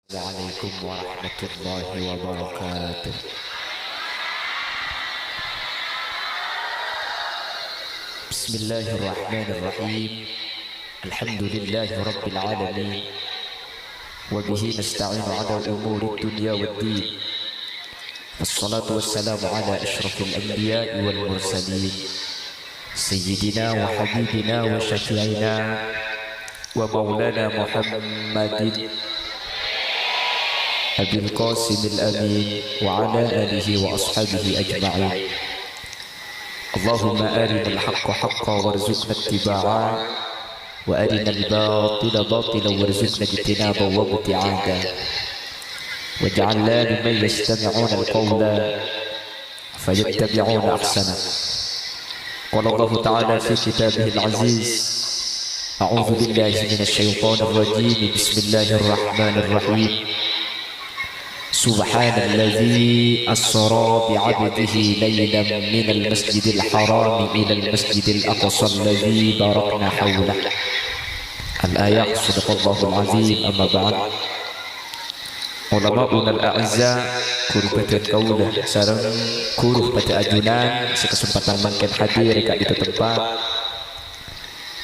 عليكم ورحمة الله وبركاته. بسم الله الرحمن الرحيم. الحمد لله رب العالمين، وبه نستعين على أمور الدنيا والدين، والصلاة والسلام على أشرف الأنبياء والمرسلين، سيدنا وحبيبنا وشفيعنا ومولانا محمد أبي القاسم الأمين وعلى آله وأصحابه أجمعين. اللهم أرنا الحق حقا وارزقنا اتباعه، وأرنا الباطل باطلا وارزقنا اجتنابه وابتعاده، واجعلنا ممن يستمعون القول فيتبعون أحسنه. قال الله تعالى في كتابه العزيز: أعوذ بالله من الشيطان الرجيم، بسم الله الرحمن الرحيم. سبحان الذي أسرى بعبده ليلا من المسجد الحرام إلى المسجد الأقصى الذي باركنا حوله. الآيات. صدق الله العظيم. أما بعد، ulamauna al-a'za kurupatan kaulah sareng kuruh pada ajunan sekesempatan mangken hadir ka ditu tempat,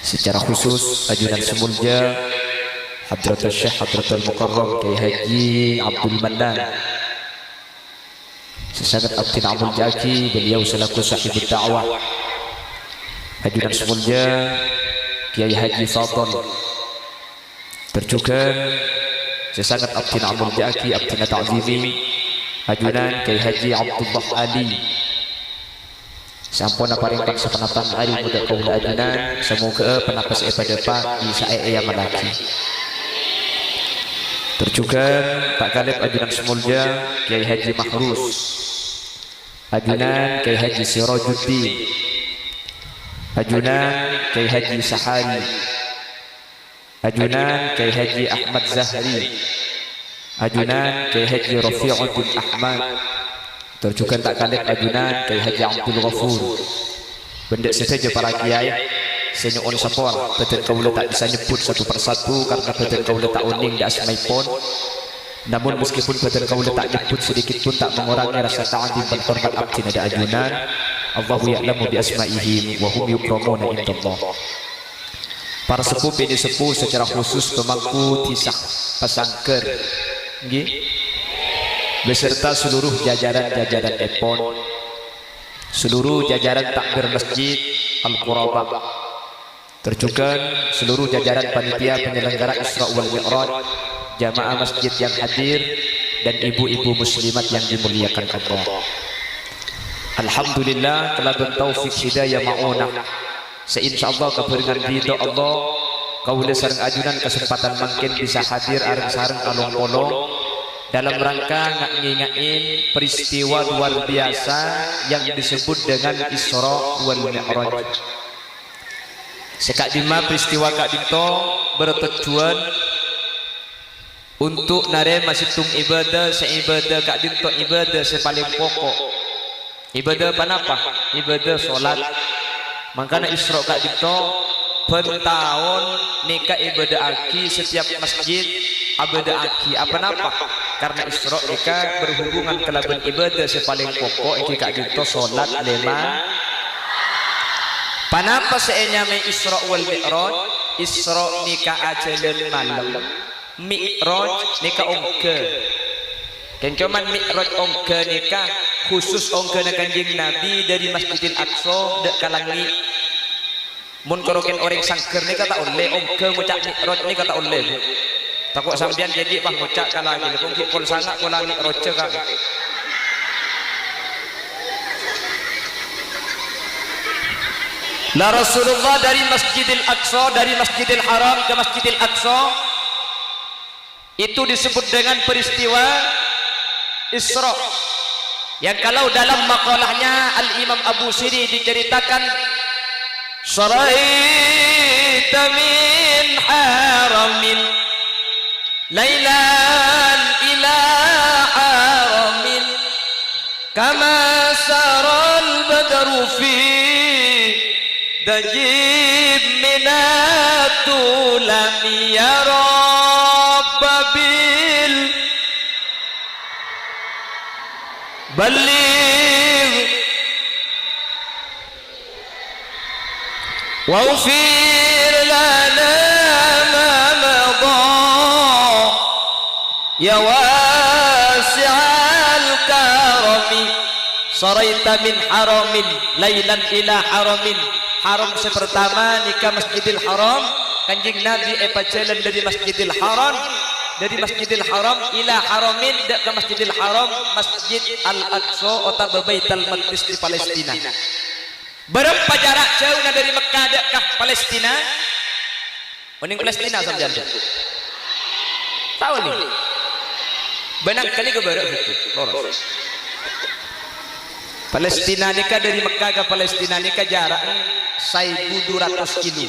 secara khusus ajunan semulja Hadratul Syekh Hadratul Mukarram Kiai Haji Abdul Mannan sesangat Abdin Amul Jaki, beliau selaku sahib dakwah. Ajunan semulja Kiai Haji Fadl terjugan sesangat Abdin Amul Jaki Abdin Ta'zimi. Ajunan Kiai Haji Abdullah Ali sampun aparingkan sepenatan hari muda kaula ajunan, semoga penapas pada pak di sae yang melaki. Terjugan tak kalib ajunan semulja Kiai Haji Mahrus. Ajunan Kiai Haji Sirajuddin. Ajunan Kiai Haji Sahari. Ajunan Kiai Haji Ahmad Zahri. Ajunan Kiai Haji Rafi'uddin Ahmad. Terjugan tak kalib ajunan Kiai Haji Abdul Ghafur. Benda saja para kiai senyuun sapor, betul kaula tak bisa nyebut satu persatu karena betul kaula tak uning di asmai pun. Namun meskipun betul kaula tak nyebut sedikit pun tak mengurangi rasa ta'zim dan hormat abdi nada ajunan. Allahu ya'lamu bi asma'ihim wa hum yukramuna indallah. Para sepuh ini sepuh secara khusus pemangku tisah pasangker nggih, beserta seluruh jajaran-jajaran epon, seluruh jajaran takbir masjid Al-Qurabah, terjugan seluruh jajaran panitia penyelenggara Isra wal Mi'raj, jamaah masjid yang hadir, dan ibu-ibu muslimat yang dimuliakan Allah. Alhamdulillah telah bertaufik hidayah ma'unah. Seinsyaallah keberengan ridho Allah kaula sareng ajunan kesempatan mangkin bisa hadir areng-sareng along-olong dalam rangka ngingain peristiwa luar biasa yang disebut dengan Isra wal Mi'raj. Sekak dima peristiwa kak dito bertujuan untuk nare masitung ibadah seibadah kak dito, ibadah sepaling pokok. Ibadah panapa? Ibadah solat. Makanya Isra kak dito pentahun nikah ibadah aki setiap masjid ibadah aki. Apa napa? Karena Isra nikah berhubungan kelaban ibadah sepaling pokok iki kak dito solat lema. Panapa seenya me Isra wal Mi'raj? Isra nikah ajalan malam, Mi'raj nikah ongke. Kan cuman Mi'raj ongke nikah khusus ongke na Kanjeng Nabi dari Masjidil Aqsa dek kalangi. Mun koroken orang sangker nikah tak oleh ongke ngucak Mi'raj nikah tak oleh. Takut sampean jadi pah ngucak kalangi pun kipol sangat kula Mi'raj ka. Nah, Rasulullah dari Masjidil Aqsa, dari Masjidil Haram ke Masjidil Aqsa itu disebut dengan peristiwa Isra, yang kalau dalam makalahnya Al-Imam Abu Siri diceritakan Saraita min haramin lailan ila haramin kama saral badru fi dajib minatu lam ya rabbil balligh waghfir lana ma madha ya wasi'al karami saraita min haramin lailan ila haramin. Haram pertama nikah Masjidil Haram, Kanjeng Nabi jalan dari Masjidil Haram, dari Masjidil Haram ila haramin ke Masjidil Haram, Masjid Al-Aqsa atau Baitul Maqdis di Palestina. Berapa jarak jauh dari Mekah ke Palestina? Mending Palestina saja. Tahu nih? Benang kali ke barat itu. Loros. Palestina nikah dari Mekah ke Palestina nikah jarak 1.200 kilo.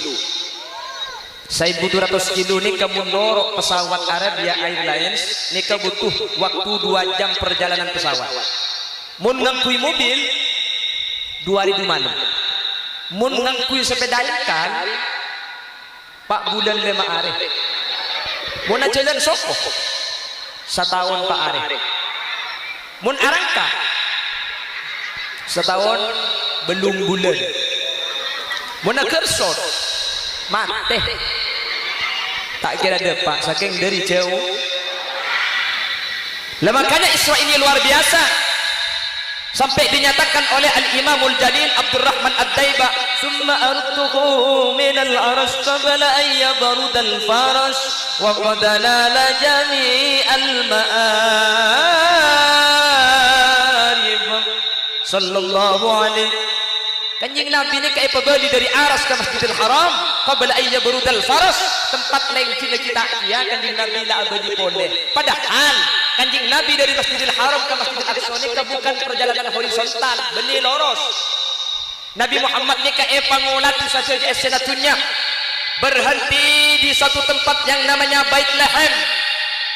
1.200 kilo ini kemundur pesawat Arabia Airlines ini butuh waktu 2 jam perjalanan pesawat. Mun ngangkui mobil 2000 malam. Mun ngangkui sepeda ikan Pak bulan 5 hari. Mun jalan soko setahun Pak hari. Mun arangka setahun belum bulan. Mun kersot mate tak kira ada Pak saking dari jauh. Lah makanya Isra ini luar biasa sampai dinyatakan oleh Al-Imamul Jalil Abdurrahman Ad-Daiba summa artuhu minal arash qabla an yabrudal farash wa qad nala jami'al ma'arif sallallahu alaihi. Kanjeng Nabi ini kayak pebeli dari aras ke Masjidil Haram qabla an yabrudal farash, tempat lain kita ya Kanjeng Nabi la abadi pole. Padahal Kanjeng Nabi dari Masjidil Haram ke Masjidil Aqsa ini bukan perjalanan horizontal, benih lurus. Nabi Muhammad ini kayak pangulat saja senatunya berhenti di satu tempat yang namanya Bait Lahem.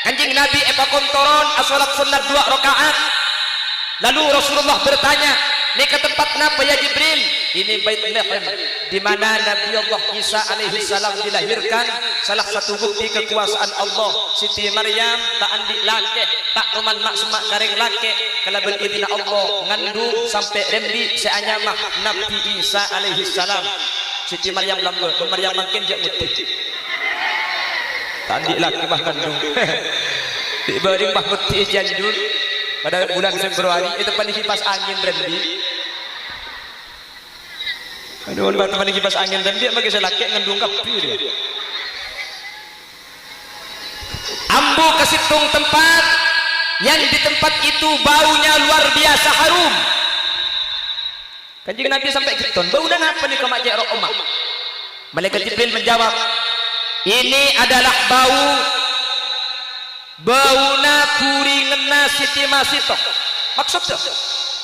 Kanjeng Nabi kontoron salat sunat 2 rakaat. Lalu Rasulullah bertanya, ini ke tempat napa ya Jibril? Ini Bait Lahem, di mana Nabi Allah Isa alaihi salam dilahirkan. Salah satu bukti kekuasaan Allah. Siti Maryam tak andi lake, tak roman mak semak garing lake. Kalau beridina Allah ngandung sampai rembi seanyamah Nabi Isa alaihi salam. Siti Maryam lamba, Maryam makin jak mutih. Tak andi lake bah kandung. Dibanding bah mutih janjur. Pada bulan Februari itu paling kipas angin rembi. Aduh, teman kipas angin dan dia bagi selaki ngandung kapi dia. Ambu ke situng tempat yang di tempat itu baunya luar biasa harum. Kanjeng Nabi sampai keton, bau dan apa nih kau macam roh emak? Malaikat Jibril menjawab, ini adalah bauna kuringena Siti Masito. Maksudnya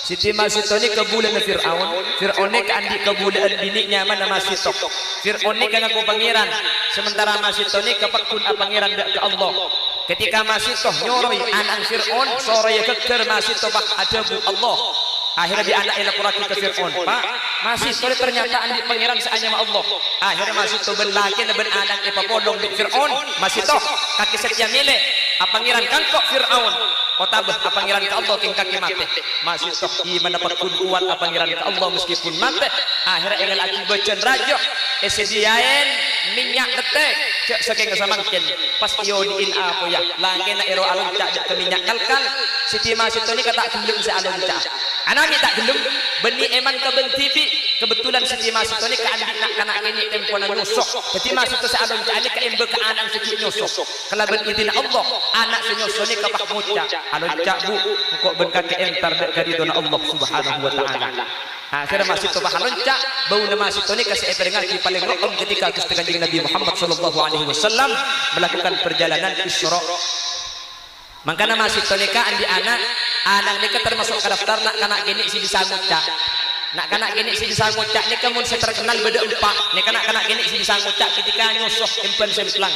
Siti Masito ini kebulan Fir'aun. Fir'aun ini keandi kebulan biniknya mana Masito. Fir'aun ini ngaku pangeran, sementara Masito ini kepekun pangeran ke Allah. Ketika Masito nyoroi anak Fir'aun, soraya keker Masito bah adabu Allah. Akhirnya di anak elak ke Fir'aun. Pak, Masito ternyata andi pangeran seanyama Allah. Akhirnya Masito ben laki ben anak epapodong di Fir'aun. Masito kaki setia milik pangeran kangkok Fir'aun. Otabah pangeran ke Allah king kaki mati. Masito gimana pakun kuat pangeran ke Allah meskipun mati. Akhirnya engel aki becen rajo esediaen minyak detek cek saking kesamangkin pas iodiin apa ya lagi na ero alun cak ke minyak kalkal. Siti Masito ini kata gelem se alun cak anami tak gelem beni eman ke ben TV kebetulan Siti Masito ini ke andik nak kanak ini temponan nyusok. Siti Masito se alun cak ini ke embe ke anak segi nyusok kalau ben idin Allah anak senyusok ini ke pak muca alun cak bu kok ben kaki entar dari dona Allah subhanahu wa ta'ala. Akhirnya Masito bahalon cak bau nama Masito ini kasih eperengan di paling rokom ketika Gusti Kanjeng Nabi Muhammad sallallahu alaihi wasallam melakukan perjalanan Isra. Makanya Masito nikah andi anak nikah termasuk ke daftar nak kanak gini si bisa ngucak. Nak kanak gini si bisa ngucak ni kamun saya terkenal beda empat. Ni kanak gini si bisa ngucak ketika nyusuh impen semplang.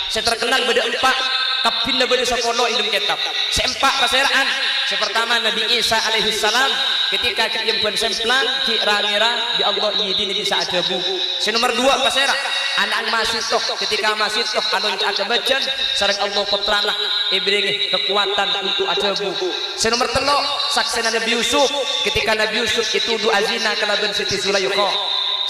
Saya terkenal beda empat kapin na beri sapolo ilum kitab sempak paseraan sepertama Nabi Isa alaihi salam ketika yang pun semplang ki rangira di Allah yidi bisa adabu senomor 2 pasera anak masih toh ketika masih toh alun ada bacan sareng Allah putrana ibringi kekuatan untuk adabu senomor 3 saksena Nabi Yusuf ketika Nabi Yusuf itu doa zina kalaban Siti Zulaikha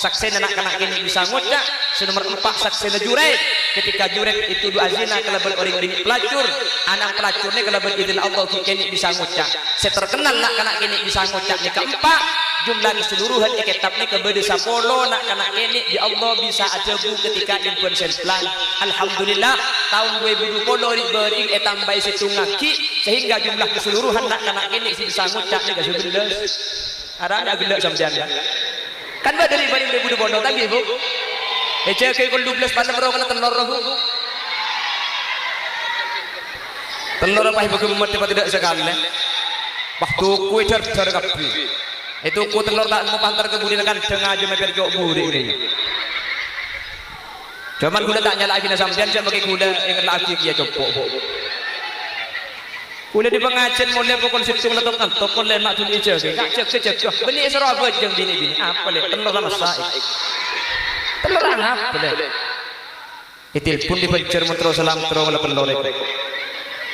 saksena anak-anak ini bisa ngocak senomor 4 saksena Juret ketika Juret itu doa zina kalaban orang bini pelacur anak pelacurnya kalaban izin Allah kini bisa ngocak seterkenal nak kanak kini bisa ngocak ni keempat jumlah keseluruhan kitab ni kepada sapolo nak kanak kini di Allah bisa ajabu ketika impuan semplang alhamdulillah tahun 2020 beri tambah setungaki sehingga jumlah keseluruhan nak kanak kini bisa ngocak ni kasih belas arahnya gelak sampean kan ba dari balik 2020 tadi bu cek ke 12 pandang roh kena telur roh telur apa ibu kemudian tidak sekali waktu kue jar kapi itu ku telur tak mau pantar kemudian kan tengah aja mampir jauh buri ini cuman gula tak nyala lagi sampean saya pakai gula yang lagi dia copok gula di pengajian mulai pokok situng letok pokok lemak tu hijau kak cek beli seraba jeng bini apa le telur sama saik telur apa le itil pun dipencer mentero salam terus telur itu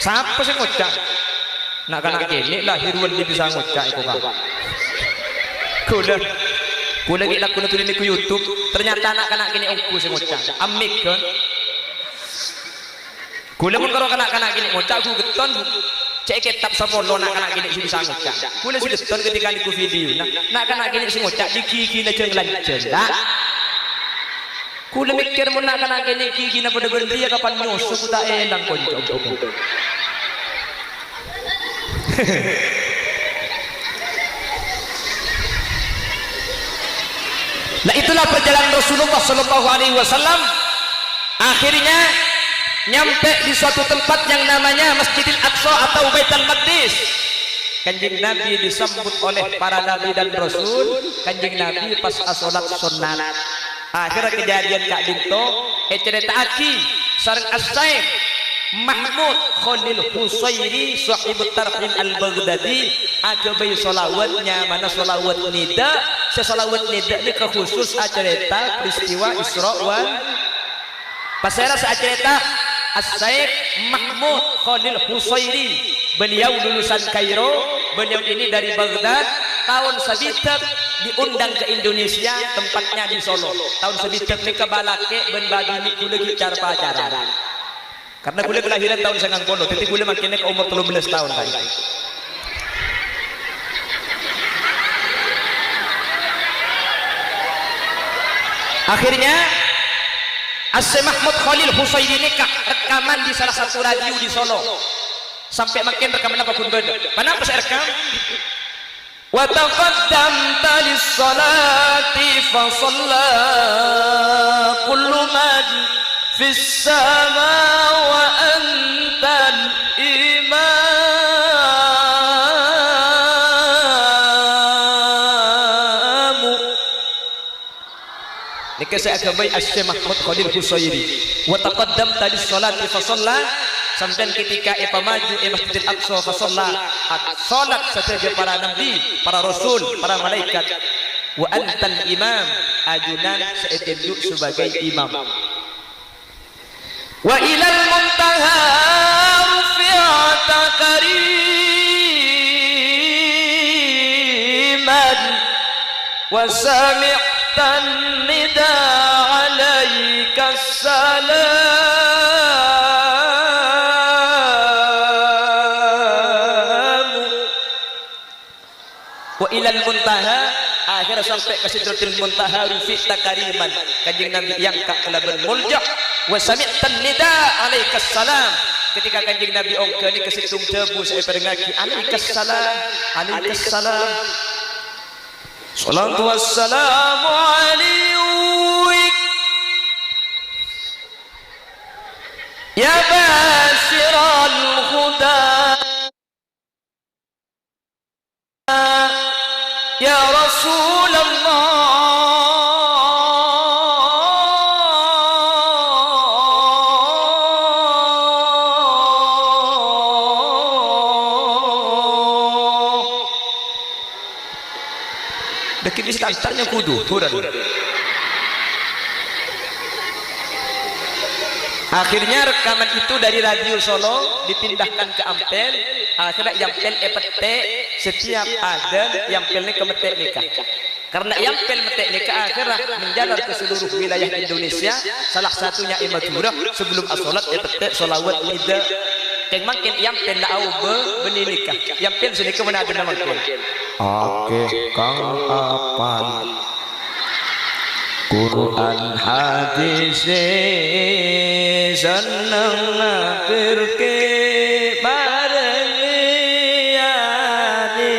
siapa sih ngocak nak kanak kini lahirwan dia bisa ngocak itu kan gula kita guna tulis di YouTube ternyata anak-anak kini ongku sih ngocak amik kan gula pun kalau kanak-kanak kini ngocak gue geton cek kitab sapolo nak kini bisa ngocak gula sih geton ketika di video nak kini sih ngocak di gigi na jeng lanjeng gula mikir mau nak kini gigi na pada berhenti ya kapan nyusup tak enak kocok nah itulah perjalanan Rasulullah Shallallahu Alaihi Wasallam akhirnya nyampe di suatu tempat yang namanya Masjidil Aqsa atau Baitul Maqdis. Kanjeng Nabi disambut oleh para nabi dan rasul. Kanjeng Nabi pas salat sunat akhirnya kejadian Kak Dinto cerita aki sareng as-Saif Mahmud Khalil Husairi sahibut tarhim al-Baghdadi agabai solawatnya mana solawat nida sesolawat nida ini kekhusus acarita peristiwa Isra wal pasera seacarita as-Saif Mahmud Khalil Husairi beliau lulusan Kairo beliau ini dari Baghdad tahun sebitak diundang ke Indonesia tempatnya di Solo tahun sebitak ini kebalake ben bagi ni kulegi cara pacaran karena gue kelahiran tahun 90 jadi gue makinnya ke umur 13 tahun tadi akhirnya As-Saif Mahmud Khalil Husairi nikah rekaman di salah satu radio di Solo sampai makin rekaman apa pun beda kenapa saya rekam wa taqaddamta lis-salati fa shalla kullu man fis sama wa antal imam nikah saya agabai As-Saif Mahmud Khalil Husairi wa taqaddamta lis-salati fa shalla sampai ketika maju Masjidil Aqsa fa shalla salat saja para nabi para rasul para malaikat wa antal imam ajunan seetendu sebagai imam wa ilal muntaha rufi'ata kariman wa sami'tan nida alaika salam wa ilal muntaha akhirnya sampai ke Sidratul Muntaha rufi'ta kariman kanjeng Nabi yang kelaban muljah wa sami'tan nida alaikas salam ketika kanjeng Nabi ongke ni kesitung debu saya perengaki alaikas salam salatu wassalamu alaihi ya basyiral huda ya Rasulullah mungkin bisa antarnya kudu turun. Akhirnya rekaman itu dari radio Solo dipindahkan ke Ampel. Akhirnya Yampel epete setiap ada Yampel ini kemetek nikah. Karena Yampel metek nikah akhirnya menjalar ke seluruh wilayah Indonesia. Salah satunya Madura sebelum asolat epete solawat nida. Yang makin Yampel lau benih nikah. Yampel sini kemana ada nama makin. Oke, kang apal Quran hadis seneng ngapirke bareng liyane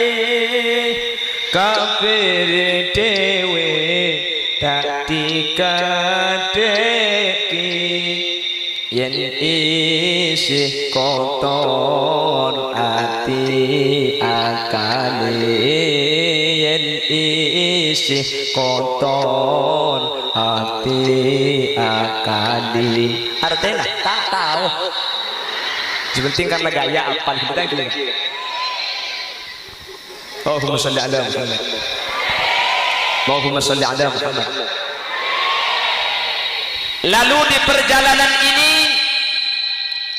kafir dewe tak dikadeki yen isih kotor ati akale yen isih kotor hati akali. Artinya tak tahu. Sebenting karena gaya apa kita gitu. Allahumma shalli ala Muhammad. Allahumma shalli ala Muhammad. Lalu di perjalanan ini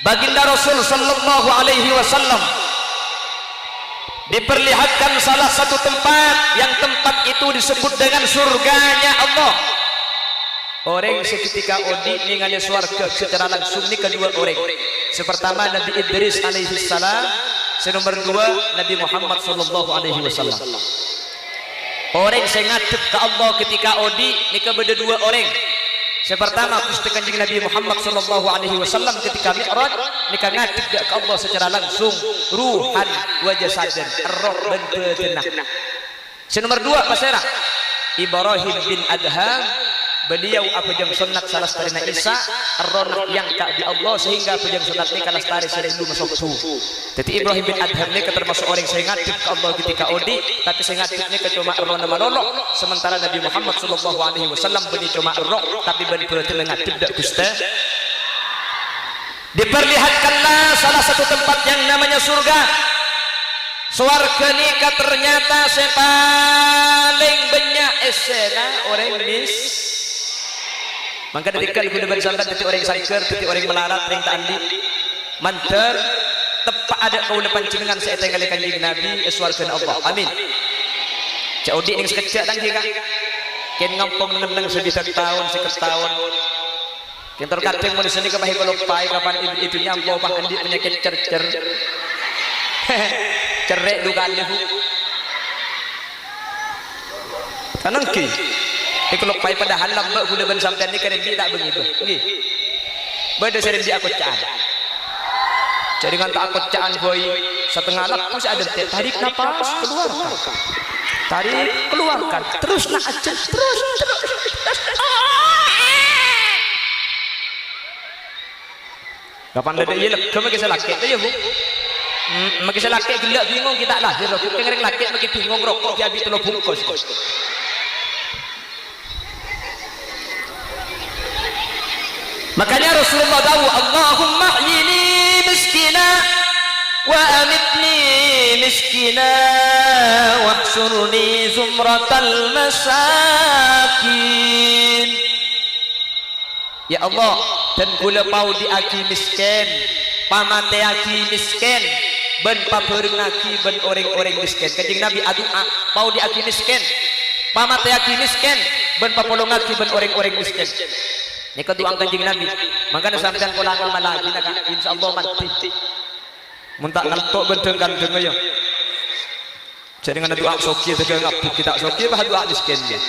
baginda Rasul sallallahu alaihi wasallam diperlihatkan salah satu tempat yang tempat itu disebut dengan surganya Allah. Orang seketika odi ningali swarga secara langsung ni kedua orang. Sepertama Nabi Idris alaihi salam, senomor dua Nabi Muhammad sallallahu alaihi wasallam. Orang saya ngadep ke Allah ketika odi ni kepada dua orang. Sepertama Gusti Kanjeng Nabi Muhammad sallallahu alaihi wasallam ketika Mi'raj nika ngadep ke Allah secara langsung ruhan wa jasadan roh dan badan. Senomor dua pasera Ibrahim bin Adham, beliau apa jang sunat salah starina Isa ar-ronah yang kak di Allah sehingga apa jang sunat ni kalah stari sering masuk tu. Jadi Ibrahim bin Adham ni termasuk orang yang ngadep ke Allah ketika odi, tapi saya ngadep ni cuma ar-ronah manolok. Sementara Nabi Muhammad sallallahu alaihi wasallam beni cuma ar-roh tapi ben berarti ngadep dak Gusti. Diperlihatkanlah salah satu tempat yang namanya surga. Swarga nikah ternyata paling banyak esena orang mis. Maka ketika ibu depan santan detik orang sangker, detik orang melarat, orang tak andi manter tepat ada kau depan jenengan saya tinggal kanjeng Nabi swarga Allah. Amin. Cak odi ning sekejap tang jika ken ngampung ngeneng sebisa tahun seketahun. Ken terkadang mun sini kepahi kalau pai kapan itu nyampo pak andi penyakit cercer. Cerek dukannya bu. Tanang ki. Kalau pai padahal lambak gula ban sampean ni keren tak begitu. Nggih. Beda sering di aku caan. Jadi kan tak aku caan boy setengah lap masih ada tarik napas keluarkan. Tarik keluarkan. Terus nak aja terus. Kapan ada ye lek kemana kisah laki tu ya bu. Maki laki gelak bingung kita lahir. Kita ngering laki maki bingung rokok dia habis telur bungkus. Makanya Rasulullah tahu Allahumma ahyini miskina wa amitni miskina wahsurni zumratal masakin. Ya Allah, dan kula pau di aki miskin, pamate aki miskin, ben pabeureng aki ben orang-orang miskin. Kanjeng Nabi adua pau di aki miskin, pamate aki miskin, ben papolong aki ben orang-orang miskin. Ini kedua kanjeng Nabi. Makanya sampean kula ngamal lagi nak insyaallah mati. Mun tak ngantuk benteng gandeng ayo. Jadi dengan doa soki tega ngapuk kita soki bah doa miskin dia.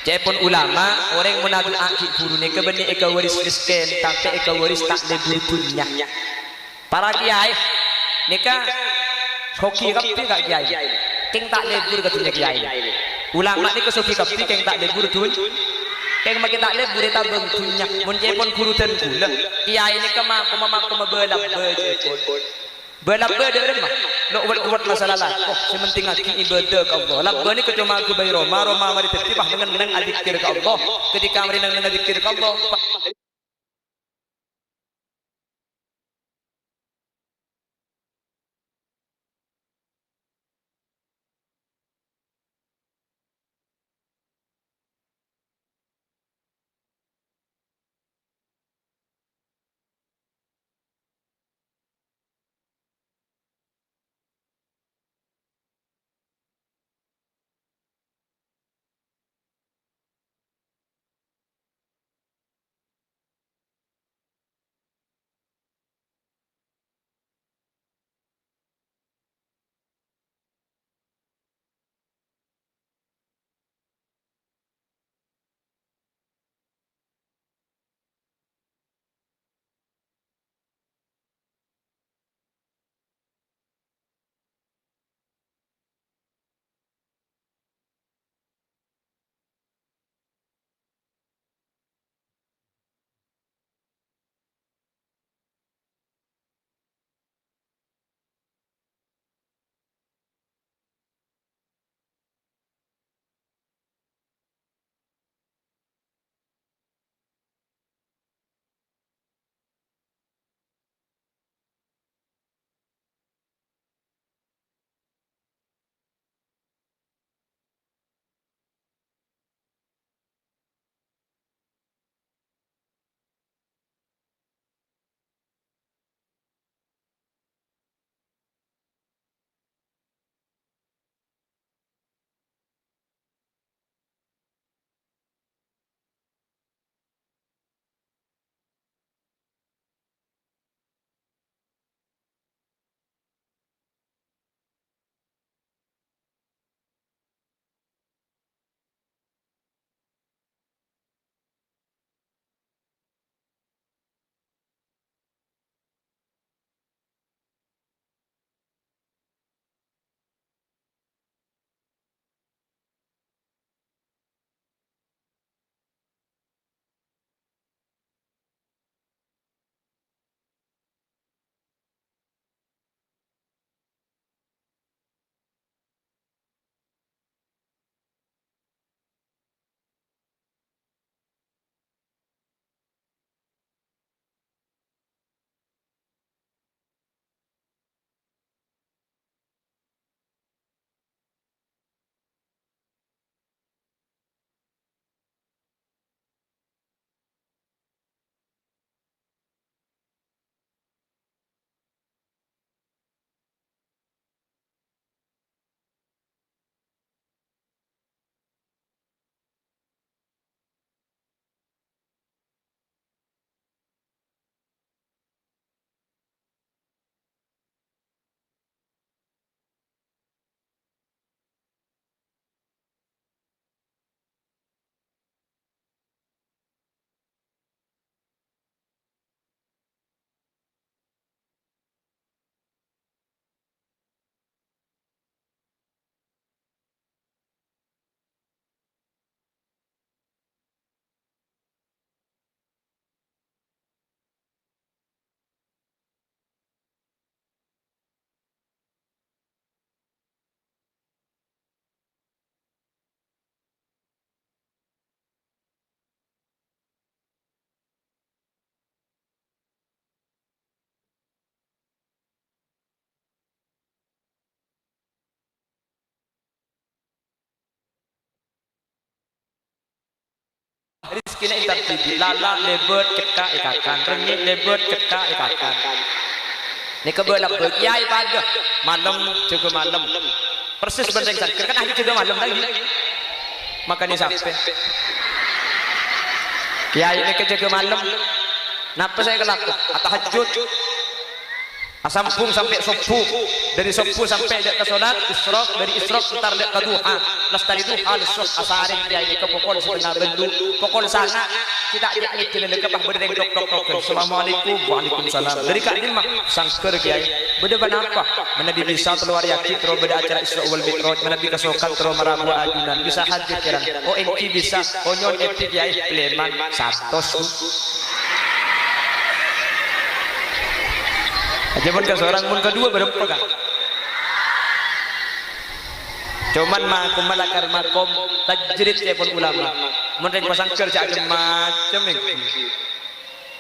Cepon ulama orang menadu aki guru ni kebeni eka waris miskin tapi eka waris tak lebur dunia. Para kiai nika soki kapi kak kiai. Keng tak lebur ke dunia kiai. Ulama ni ke soki kapi keng tak lebur dunia. Keng makin tak lebur eta bentunya. Mun cepon guru dan gula. Kiai ni kema belap becepon. Belap bede mah. Nak buat masalah lah. Oh, sementing aki ibadah ke Allah. Labba ni cuma aku bayar Roma mari tertibah dengan adzikir ke Allah. Ketika mari dengan adzikir ke Allah. rezekine intar tibi lala lebet keka ikakan rengit lebet keka ikakan ni kebelah kiai pada malam juga malam persis benteng sakir kan ahli juga malam lagi makanya sampai kiai ini kejaga malam napa saya kelaku tahajud asampung sampai subuh dari subuh sampai ke solat isyraq dari isyraq entar dek ke duha lestari duha lisraq asarin dia ini ke pokok setengah bendu pokok sana kita ajak itu lele kepah berdeng dok assalamualaikum waalaikumsalam dari kak dimah sangker kiai beda apa menabi bisa keluar yakin terus beda acara isra wal mi'raj menabi kesokan terus marabu ajunan bisa hadir kiran oh engki bisa oh nyon epi kiai pleman satos aja pun ke seorang pun kedua berapa kan cuman makum malakar makom tajrid ya pun ulama mereka pasang kerja ada macam ni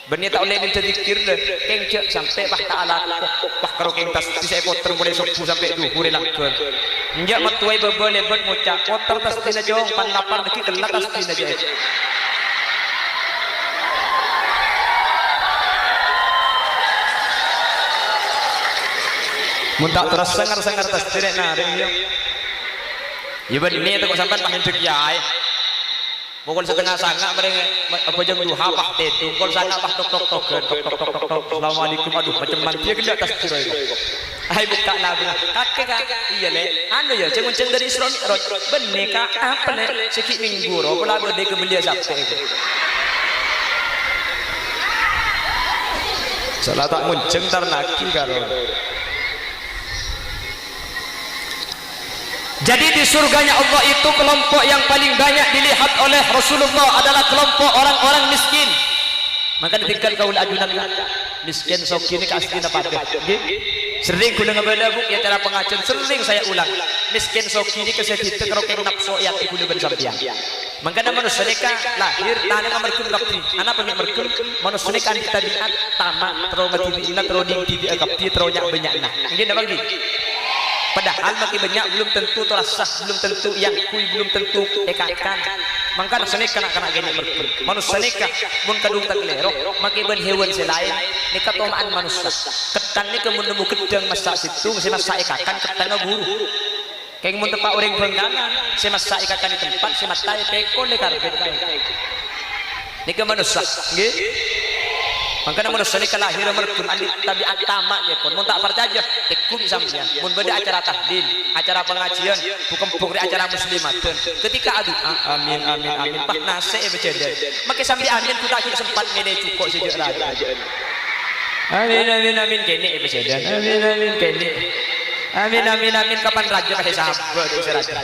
benih tak boleh minta zikir deh kengcek sampai bah ta'ala bah karo keng tas di saya poter boleh sopu sampai duh boleh langkun njak matuai bebe lebet mucak poter tas tina jong pan lapar deki kelat tas tina jong muntak terus sengar tas tina naring ya benih tu kau sampai pahin terkiai pukul setengah sanga mereka apa jam duha pah tetu pukul sanga pah tok assalamualaikum aduh macam mantia kena atas tirai hai buka lagu kakek iya le anu ya ceng dari Isra Mi'raj benih kak apa le sikit minggu ro lagu de kebelia sampai salah tak munceng tar naki karo. Jadi di surganya Allah itu kelompok yang paling banyak dilihat oleh Rasulullah adalah kelompok orang-orang miskin. Maka ditinggal kaul ajunan miskin soki ini kasih pada. Sering guna ngebela bu ya cara pengajian sering saya ulang. Miskin soki ini kesedita kerokeng nafsu yang ibu leban sampian. Maka manusia mereka lahir tanah merkum kapti. Anak punya merkum manusia mereka di tabiat tamak terus ngetibina terus dingti kapti terus nyak banyak nah. Mungkin apa lagi? Padahal makin banyak belum tentu terasa belum tentu yang kui belum tentu ekakan maka senek kena gini merkum manusia nikah mun kadung tak lerok makin ben hewan selain nikah tomaan manusia ketan ni kemun kedang masa situ mesti masa ekakan ketan guru kayak mun tepak orang benggangan si masa ekakan di tempat si mata pekon ni karpet nikah manusia nggih. Maka manusia ini lahir merkum andi tabiat tamak ya pun. Mun tak percaya tekun sampean. Mun beda acara tahlil, acara pengajian, bukan pokok acara muslimatun. Ketika adu amin. Pak nase beceden. Maka sambil amin kita akhir sempat mele cukup sejak raja. Amin kene beceden. Amin kene. Amin kapan raja kasih sabar raja.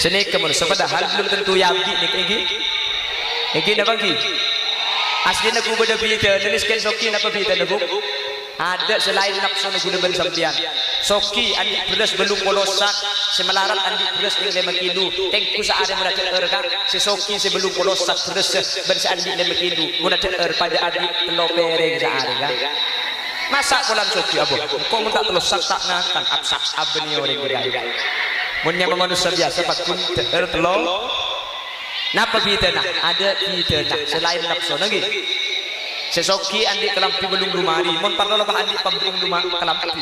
Sini manusia padahal belum tentu yabi nih kayak Iki nak bagi. Asli nak guna benda bida, nulis kan soki nak bida nak guna. Ada selain nafsu nak guna benda sampian. Soki andi beras belum polosak, semelarat andi beras yang 5 kilo. Tengku seada mula terer kan, si soki sebelum polosak beras beras andi 5 kilo. Mula terer pada andi telur pereng seada kan. Masak kolam soki abu. Kau minta telur sak tak ngakan absak abni orang bergaya. Munya manusia biasa pakun terer telur. Napa fitnah? Ada fitnah selain nafsu lagi. Sesoki andi kelampi belum lumari, mon parlo bah andi pambung rumah kelampi.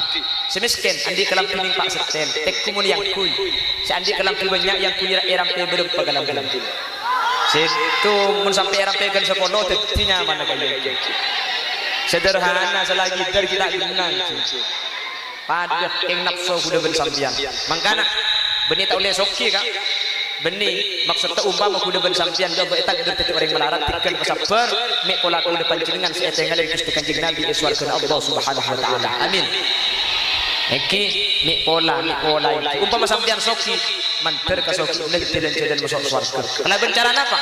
Semiskin andi kelampi ning pak setel, tek kumun yang kui. Si andi kelampi banyak yang kunyira eram pe berem pagalam-galam. Situ mun sampai eram pe kan sekolah tetinya mana kaya. Sederhana selagi dari kita guna. Pada ing nafsu kuda ben sampean. Mangkana benih tak oleh soki kak. Benih maksudnya umpama kuda ben sampean coba eta geder tete orang melarat tikel pasabar mek pola ku depan jenengan seetengan dari Gusti Kanjeng Nabi iswarkeun Allah Subhanahu wa taala. Amin. Iki mek pola iki umpama sampean soki manter ka soki nek jalan-jalan masuk swarga. Kalau bercara apa?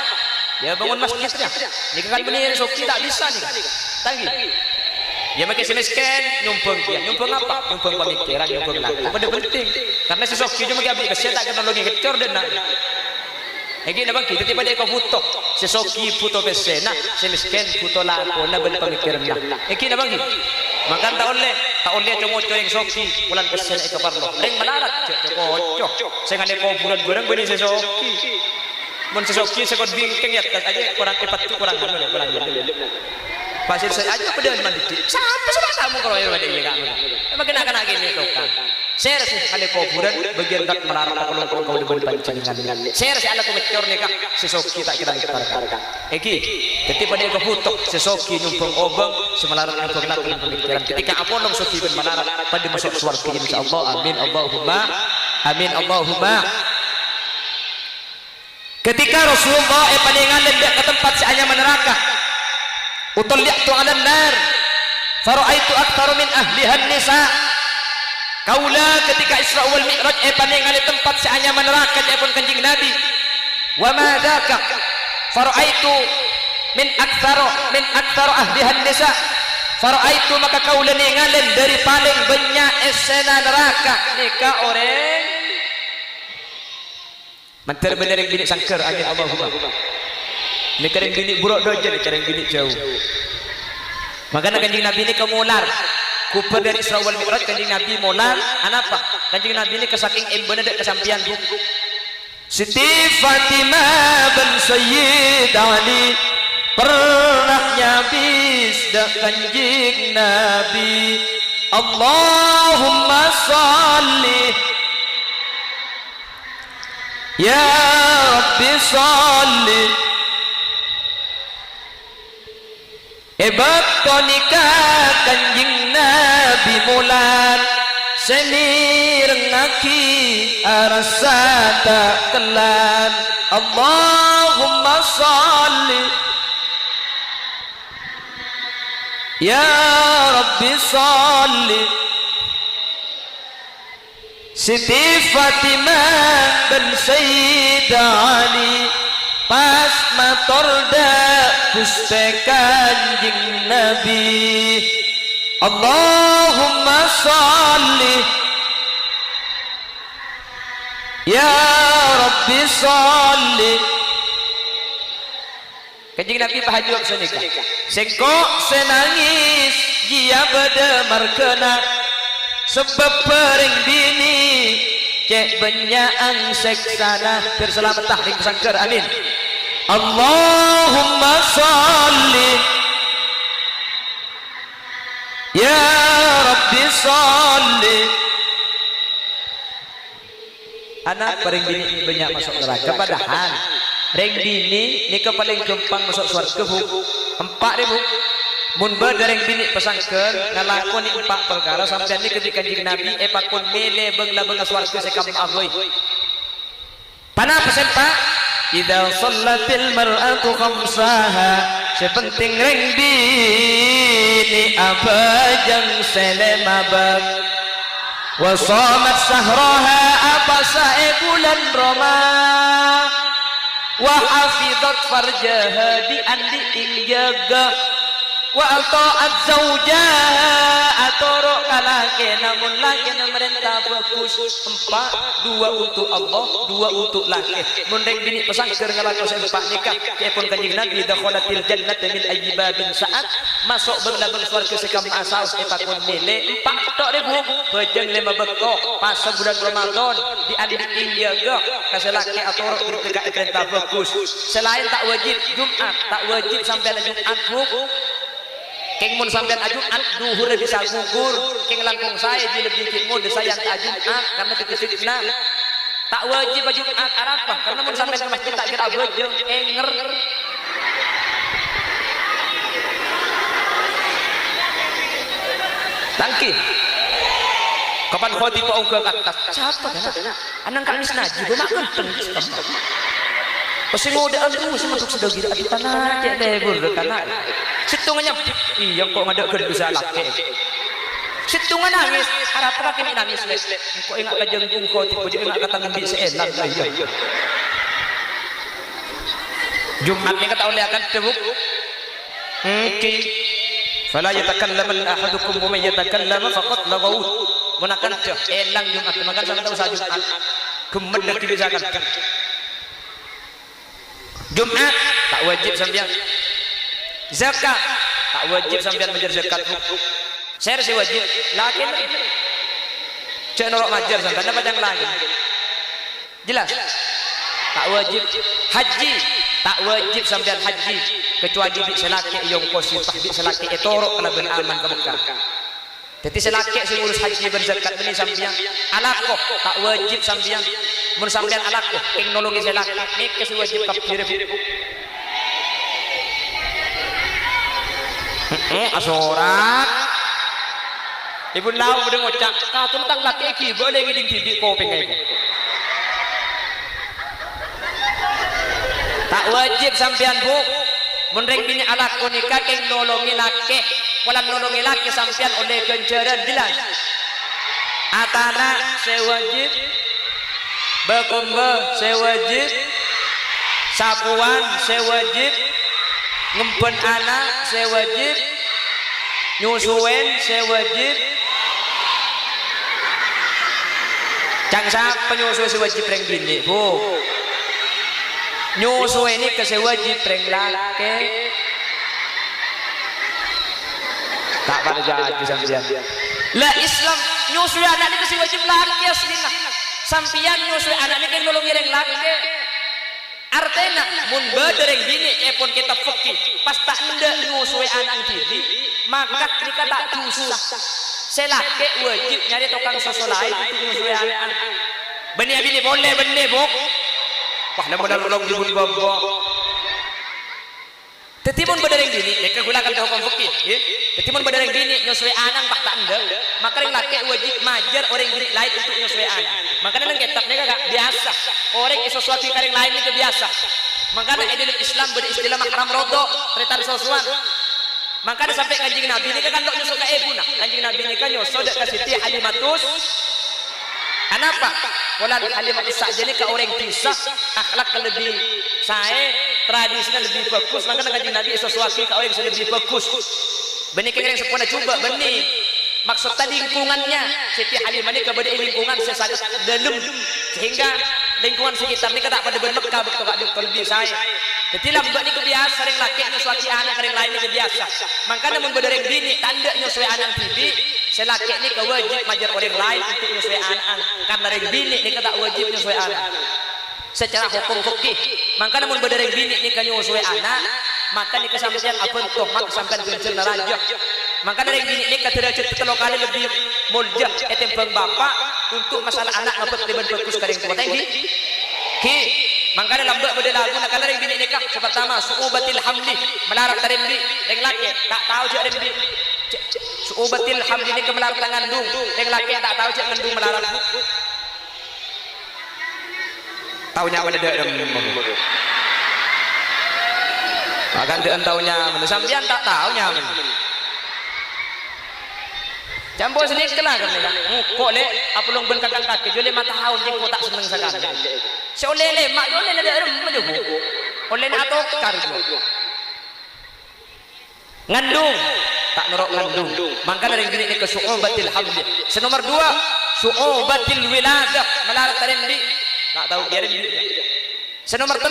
Ya bangun masjidnya. Nika kan benih soki tak bisa nih. Tanggi. Ya makin semiskin nyumpeng dia, nyumpeng apa? Nyumpeng pemikiran, nyumpeng laku. Pada penting, karena si soki cuma gabi kesehatan tak kenal lagi kecor dan nak. Lagi nak bangkit, tiba dia kau butuh. Si soki butuh kesehatan, si miskin butuh laku. Nak beri pemikiran lah. Lagi nak bangkit. Maka tak oleh cuma yang soki bulan kesehatan itu perlu. Reng melarat, cocok. Saya ngade kau bulan goreng beri si soki. mun sesoki sekod bingkeng ya tas aja kurang epat tu kurang pasir saya aja pada mandi sampai sama kamu kalau yang ada ini kamu makin akan gini dokter share sih kali kuburan bagian dak melarang kalau kau depan pancingan share sih ala kecor nih kak sesoki tak kita tarkan eki jadi pada keputok sesoki numpang obang semelarang numpang nak pemikiran ketika apolong soki ben melarang pada masuk surga insyaallah amin Allahumma ketika Rasulullah paningan dan ke tempat seanya neraka utalli'tu 'alan nar fara'aitu aktsaru min ahlihan nisa kaula ketika Isra wal Mi'raj paningan di tempat seanya neraka pun kanjing Nabi wa ma dzaka fara'aitu min aktsaru ahlihan nisa fara'aitu maka kaula ningali dari paling banyak esena neraka nikah orang mantar bener yang bini sangkar amin Allahumma ini kering bini buruk doja ni kering bini jauh makanya kanjing Nabi ini kemular kuper dari Isra wal Mi'raj kanjing Nabi mular apa kanjing Nabi ini kesaking embena dek kesampian bu Siti Fatimah bin Sayyid Ali pernah nyabis dak kanjing Nabi Allahumma salli ya Rabbi salli Ebatonika kanjing Nabi mulan senir ngaki arasata kelan Allahumma salli ya Rabbi salli Siti Fatimah bin Sayyid Ali pas matorda puste kanjing Nabi Allahumma salli ya Rabbi salli kanjing Nabi pahajub senika sengkok senangis dia bedemar kena sebab pering bini cek benyaan seksana berselamat tahrim sangkar amin Allahumma salli ya Rabbi salli anak pering bini banyak masuk neraka padahal ring bini nikah paling gampang masuk surga bu 4.000 mun badereng bini pesangkeun ngalakoni 4 perkara sampeyan ni ketika kanjing Nabi pakun mele beungla beunga swarga sekam ahoy pana pesempa idza sallatil mar'atu khamsaha sepenting reng bini abajang selemabab wa shamat sahraha apa sae bulan Roma wa hafizat farjaha di andi injaga wa ta'at zaujaha atoro kalake namun laki merintah bagus 4 2 untuk Allah 2 untuk laki mun rek bini pesangker ngalako sempak nikah kepun kanjing Nabi dakhalatil jannata min ayyi babin sa'at masuk beulabeng swarga sekam asal pakun mele 4 tok ribu bejeng 5 beko pas bulan Ramadan di andi jaga kaselaki atoro bertegak perintah bagus selain tak wajib Jumat tak wajib sampai Jumat bu keng mun sampean Jumat duhur bisa gugur keng langkung saya di lebih kitmu desayang tak Jumat karena fitnah tak wajib Jumat Arafah karena mun sampean ke masjid tak kira bejeng enger tangki kapan khotib kau ke atas siapa kana anang kami senaji gua makan pasti ngodaan terus masuk sudah gila di tanah cek lebur karena situngannya iya kok ngadek bisa laki situngan nangis harap terakhir nangis kok ingat kajeng kungko tipe ingat kata ngambil seenak iya Jumat ni kata oleh akan tebuk oke fala yatakallamu ahadukum wa man yatakallamu faqad lagaut menakan elang Jumat makan sama tahu saja Jumat gemedek dibisakan Jumat tak wajib sampean zakat tak wajib sampean menjar zakat share si wajib lakin cek norok majar sampean apa yang lagi jelas tak wajib haji, tak wajib sampean haji kecuali bik selaki yang posifah bik selaki etorok kalau ben aman ke Mekah. Jadi selaki sing urus haji berzakat beni sampean alakoh tak wajib sampean mun sampean alakoh teknologi selaki nek kes wajib kafir. Asorak ibu lau udah ngocak kau tentang laki iki boleh ngiding tidik kopeng ibu tak wajib sampean bu menreng bini alat konika keng nolongi laki walau nolongi laki sampean oleh kencaran jelas atana sewajib bekombe sewajib sapuan sewajib ngempun anak sewajib nyusuin sewajib cangsa penyusu sewajib reng bini bu nyusu ini ke sewajib reng laki tak pada jadi sampian lah Islam nyusu anak ini ke sewajib laki aslinya sampian nyusu anak ini kan nolongi reng laki artinya mun badereng bini pun kita fikih pas tak ndak nyusui anak tidi maka kita tak susah selake wajib nyari tukang susu lain untuk nyusui anak benih bini boleh benih bok wah lembaran belum dibun bobo tetimun badereng bini mereka gunakan hukum fikih ya tetimun badereng bini nyusui anak pak tak ndak maka yang laki wajib majar orang bini lain untuk nyusui anak makanya nang kitabnya kagak biasa orang sesuatu yang lain itu biasa makanya ideologi Islam beristilah mahram rodok tretan sosuan makanya sampai kanjeng Nabi ini kan nyusul ke ibuna kanjeng Nabi ini kan nyusul ke Siti Halimatus kenapa? Walau Halimatus saja ini ke orang kisah akhlak lebih saya tradisinya lebih bagus makanya kanjeng Nabi sesuatu ke orang yang lebih bagus benih kira yang sepuluh coba benih maksud tadi lingkungannya Siti Halimah ini kepada lingkungan sesaat dalam sehingga lingkungan sekitar ini tak pada bermekah betul betul lebih saya jadi lambat ini kebiasa sering laki nyusuaki anak kering lain ini kebiasa makanya mun berdereng bini tanda nyusui anak bibi selaki ini kewajib majar orang lain untuk nyusui anak karena reng bini ini tak wajib nyusui anak secara hukum fikih makanya mun berdereng bini ini kan nyusui anak maka ini kesampaian apa tuh mak sampai kenceng neraja maka dari bini ini derajat telur kali lebih mulia etempeng bapak untuk masalah anak ngapet lebih bagus kering tua tadi ki maka dalam bak beda lagu nak dari bini nikah pertama suubatil hamli melarang dari bini yang laki tak tahu je dari bini suubatil hamli ini melarang ngandung yang laki tak tahu je ngandung melarang tahunya apa ada akan dia tahunya sampean tak tahunya campur sedikit lah kan kok le apa long ben kakak kaki jole mata tahun jeng kok tak seneng sekali seoleh mak jole ada menjubu oleh atau karjo ngandung tak norok ngandung maka dari gini ke su'ubatil hamli senomor 2 su'ubatil wiladah melarang terendi tak tahu dia rendi senomor 3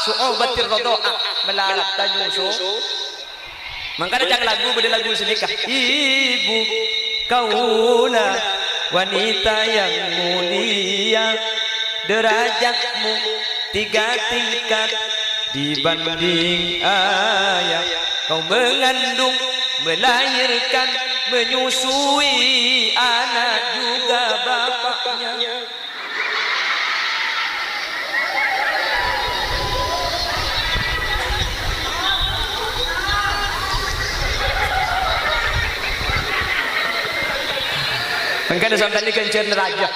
su'ubatil rodo'ah melarang tanyusu maka ada jangan lagu beda lagu sedikah ibu kaulah wanita yang mulia derajatmu 3 tingkat dibanding ayah kau mengandung melahirkan menyusui anak juga bapaknya Mungkin sampai ini kencen raja,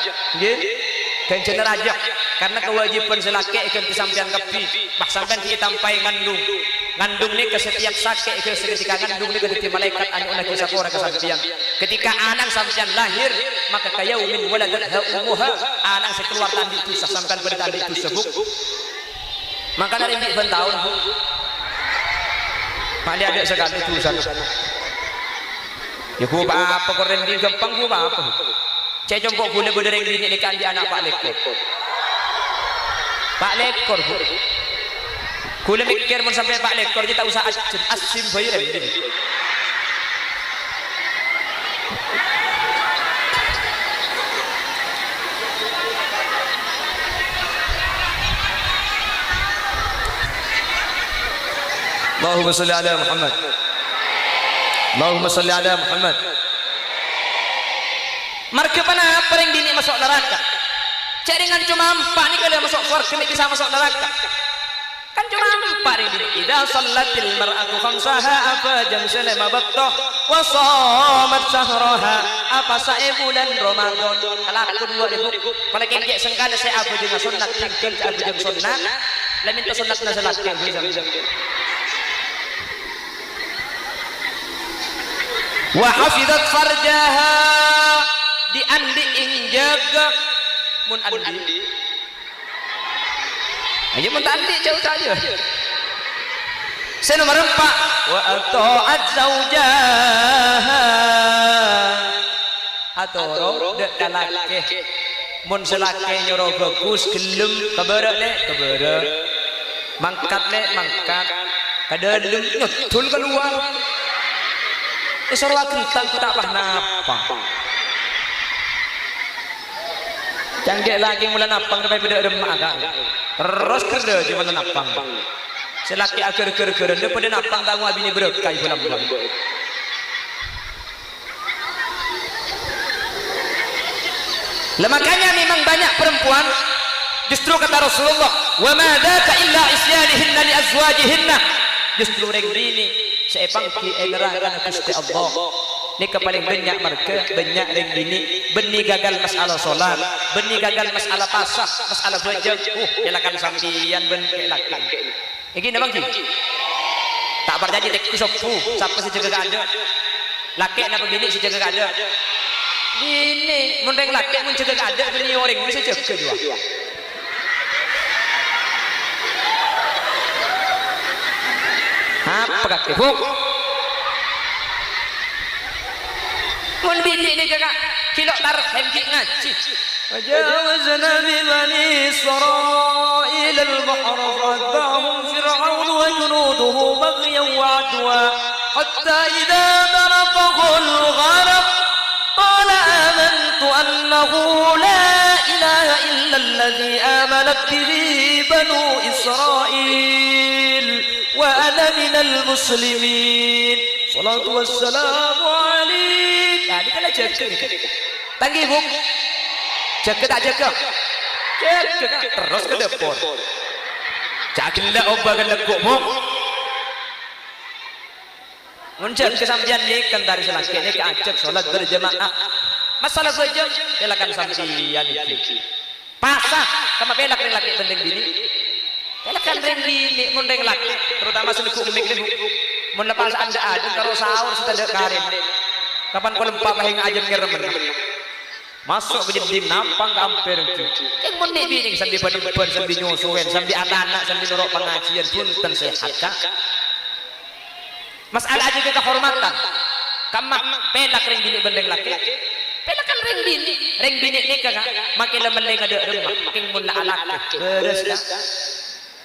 kencen raja, karena kewajiban selaki ikan disampaikan kepi, bah sampai kita sampai ngandung ni ke setiap sakit ke ketika ngandung ni ke setiap malaikat anu nak kisah orang kesaksian. Ketika anak sampean lahir, maka kayaumin waladatha ummuha, anak sekeluar tandi itu sampai bertandi itu sebuk. Maka dari ini tahun, mali ada sekali itu sana. Ya ku apa koren di gampang ku apa cek jompok gule berdereng bini nikah di anak Pak Lekor gule mikir mun sampai Pak Lekor kita usah asim bayi ini Allahumma salli ala Muhammad. Allahumma salli ala Muhammad. Marke pana paling dini masuk neraka. Cek dengan cuma 4 ni kalau masuk surga ni bisa masuk neraka. Kan cuma 4 ini. Idza sallatil mar'atu khamsaha apa jam selama baqtah wa shamat shahraha apa sae bulan Ramadan. Kalau aku 2000 kalau kengke sengkana saya apa jeung sunat tinggal apa jeung sunat. Lamin to sunat na salat ke wa hafizat farjaha di andi injaga mun andi aja mun andi jauh saja saya nomor 4 wa ata'at zaujaha atoro dek kalake mun selake nyoro bagus gelem keberek le keberek mangkat le mangkat kadalem ngedul keluar isarwa kentang tak napa canggih lagi mulai napang sampai pada remak kan terus kerja di mulai napang selaki agar gara-gara dia pada napang tamu abini berkai bulan-bulan makanya memang banyak perempuan justru kata Rasulullah wa ma dzaka illa isyanihinna li azwajihinna justru reng dini saya pangki engerakan Gusti Allah ni paling banyak mereka banyak reng dini beni gagal masalah solat beni gagal masalah pasah masalah belajar elakan sambian ben elakan iki nabang ki tak berjanji tek sopu siapa si jaga ada laki napa bini si jaga ada ini mun reng laki mun jaga ada beni orang bisa jaga juga apa kaki buk mun bini ni jaga kilo tar hemki ngaji wajawazna bi bani israil al-bahr fa'adahum fir'aun wa junuduhu baghyan wa adwa hatta idha daraqahu al-gharq qala amantu annahu la ilaha illa alladhi amanat bihi banu israil wa ana minal muslimin salatu wassalamu alaik tadi kala jaga tanggi bung jaga tak jaga terus ke depan jaga obah kan legok bung muncul kesampian ni kan dari selaki ni ke ajak solat berjemaah masalah saja belakan sampian iki pasah sama belak laki bendeng bini kan reng bini mun reng laki terutama selukuk umik ni mun lepas anda ajun karo sahur sudah karim kapan ko lempa pahing ajun ngeremen masuk ke dinding nampang ke ampir itu yang mun ni bini sambil pada sambil nyusuin sambil anak-anak sambil norok pengajian punten sehat kak masalah aja ke kehormatan kamak pelak reng bini bendeng laki pelak kan reng bini ni kak makin lemeleng ada remah makin mun la alak beres dah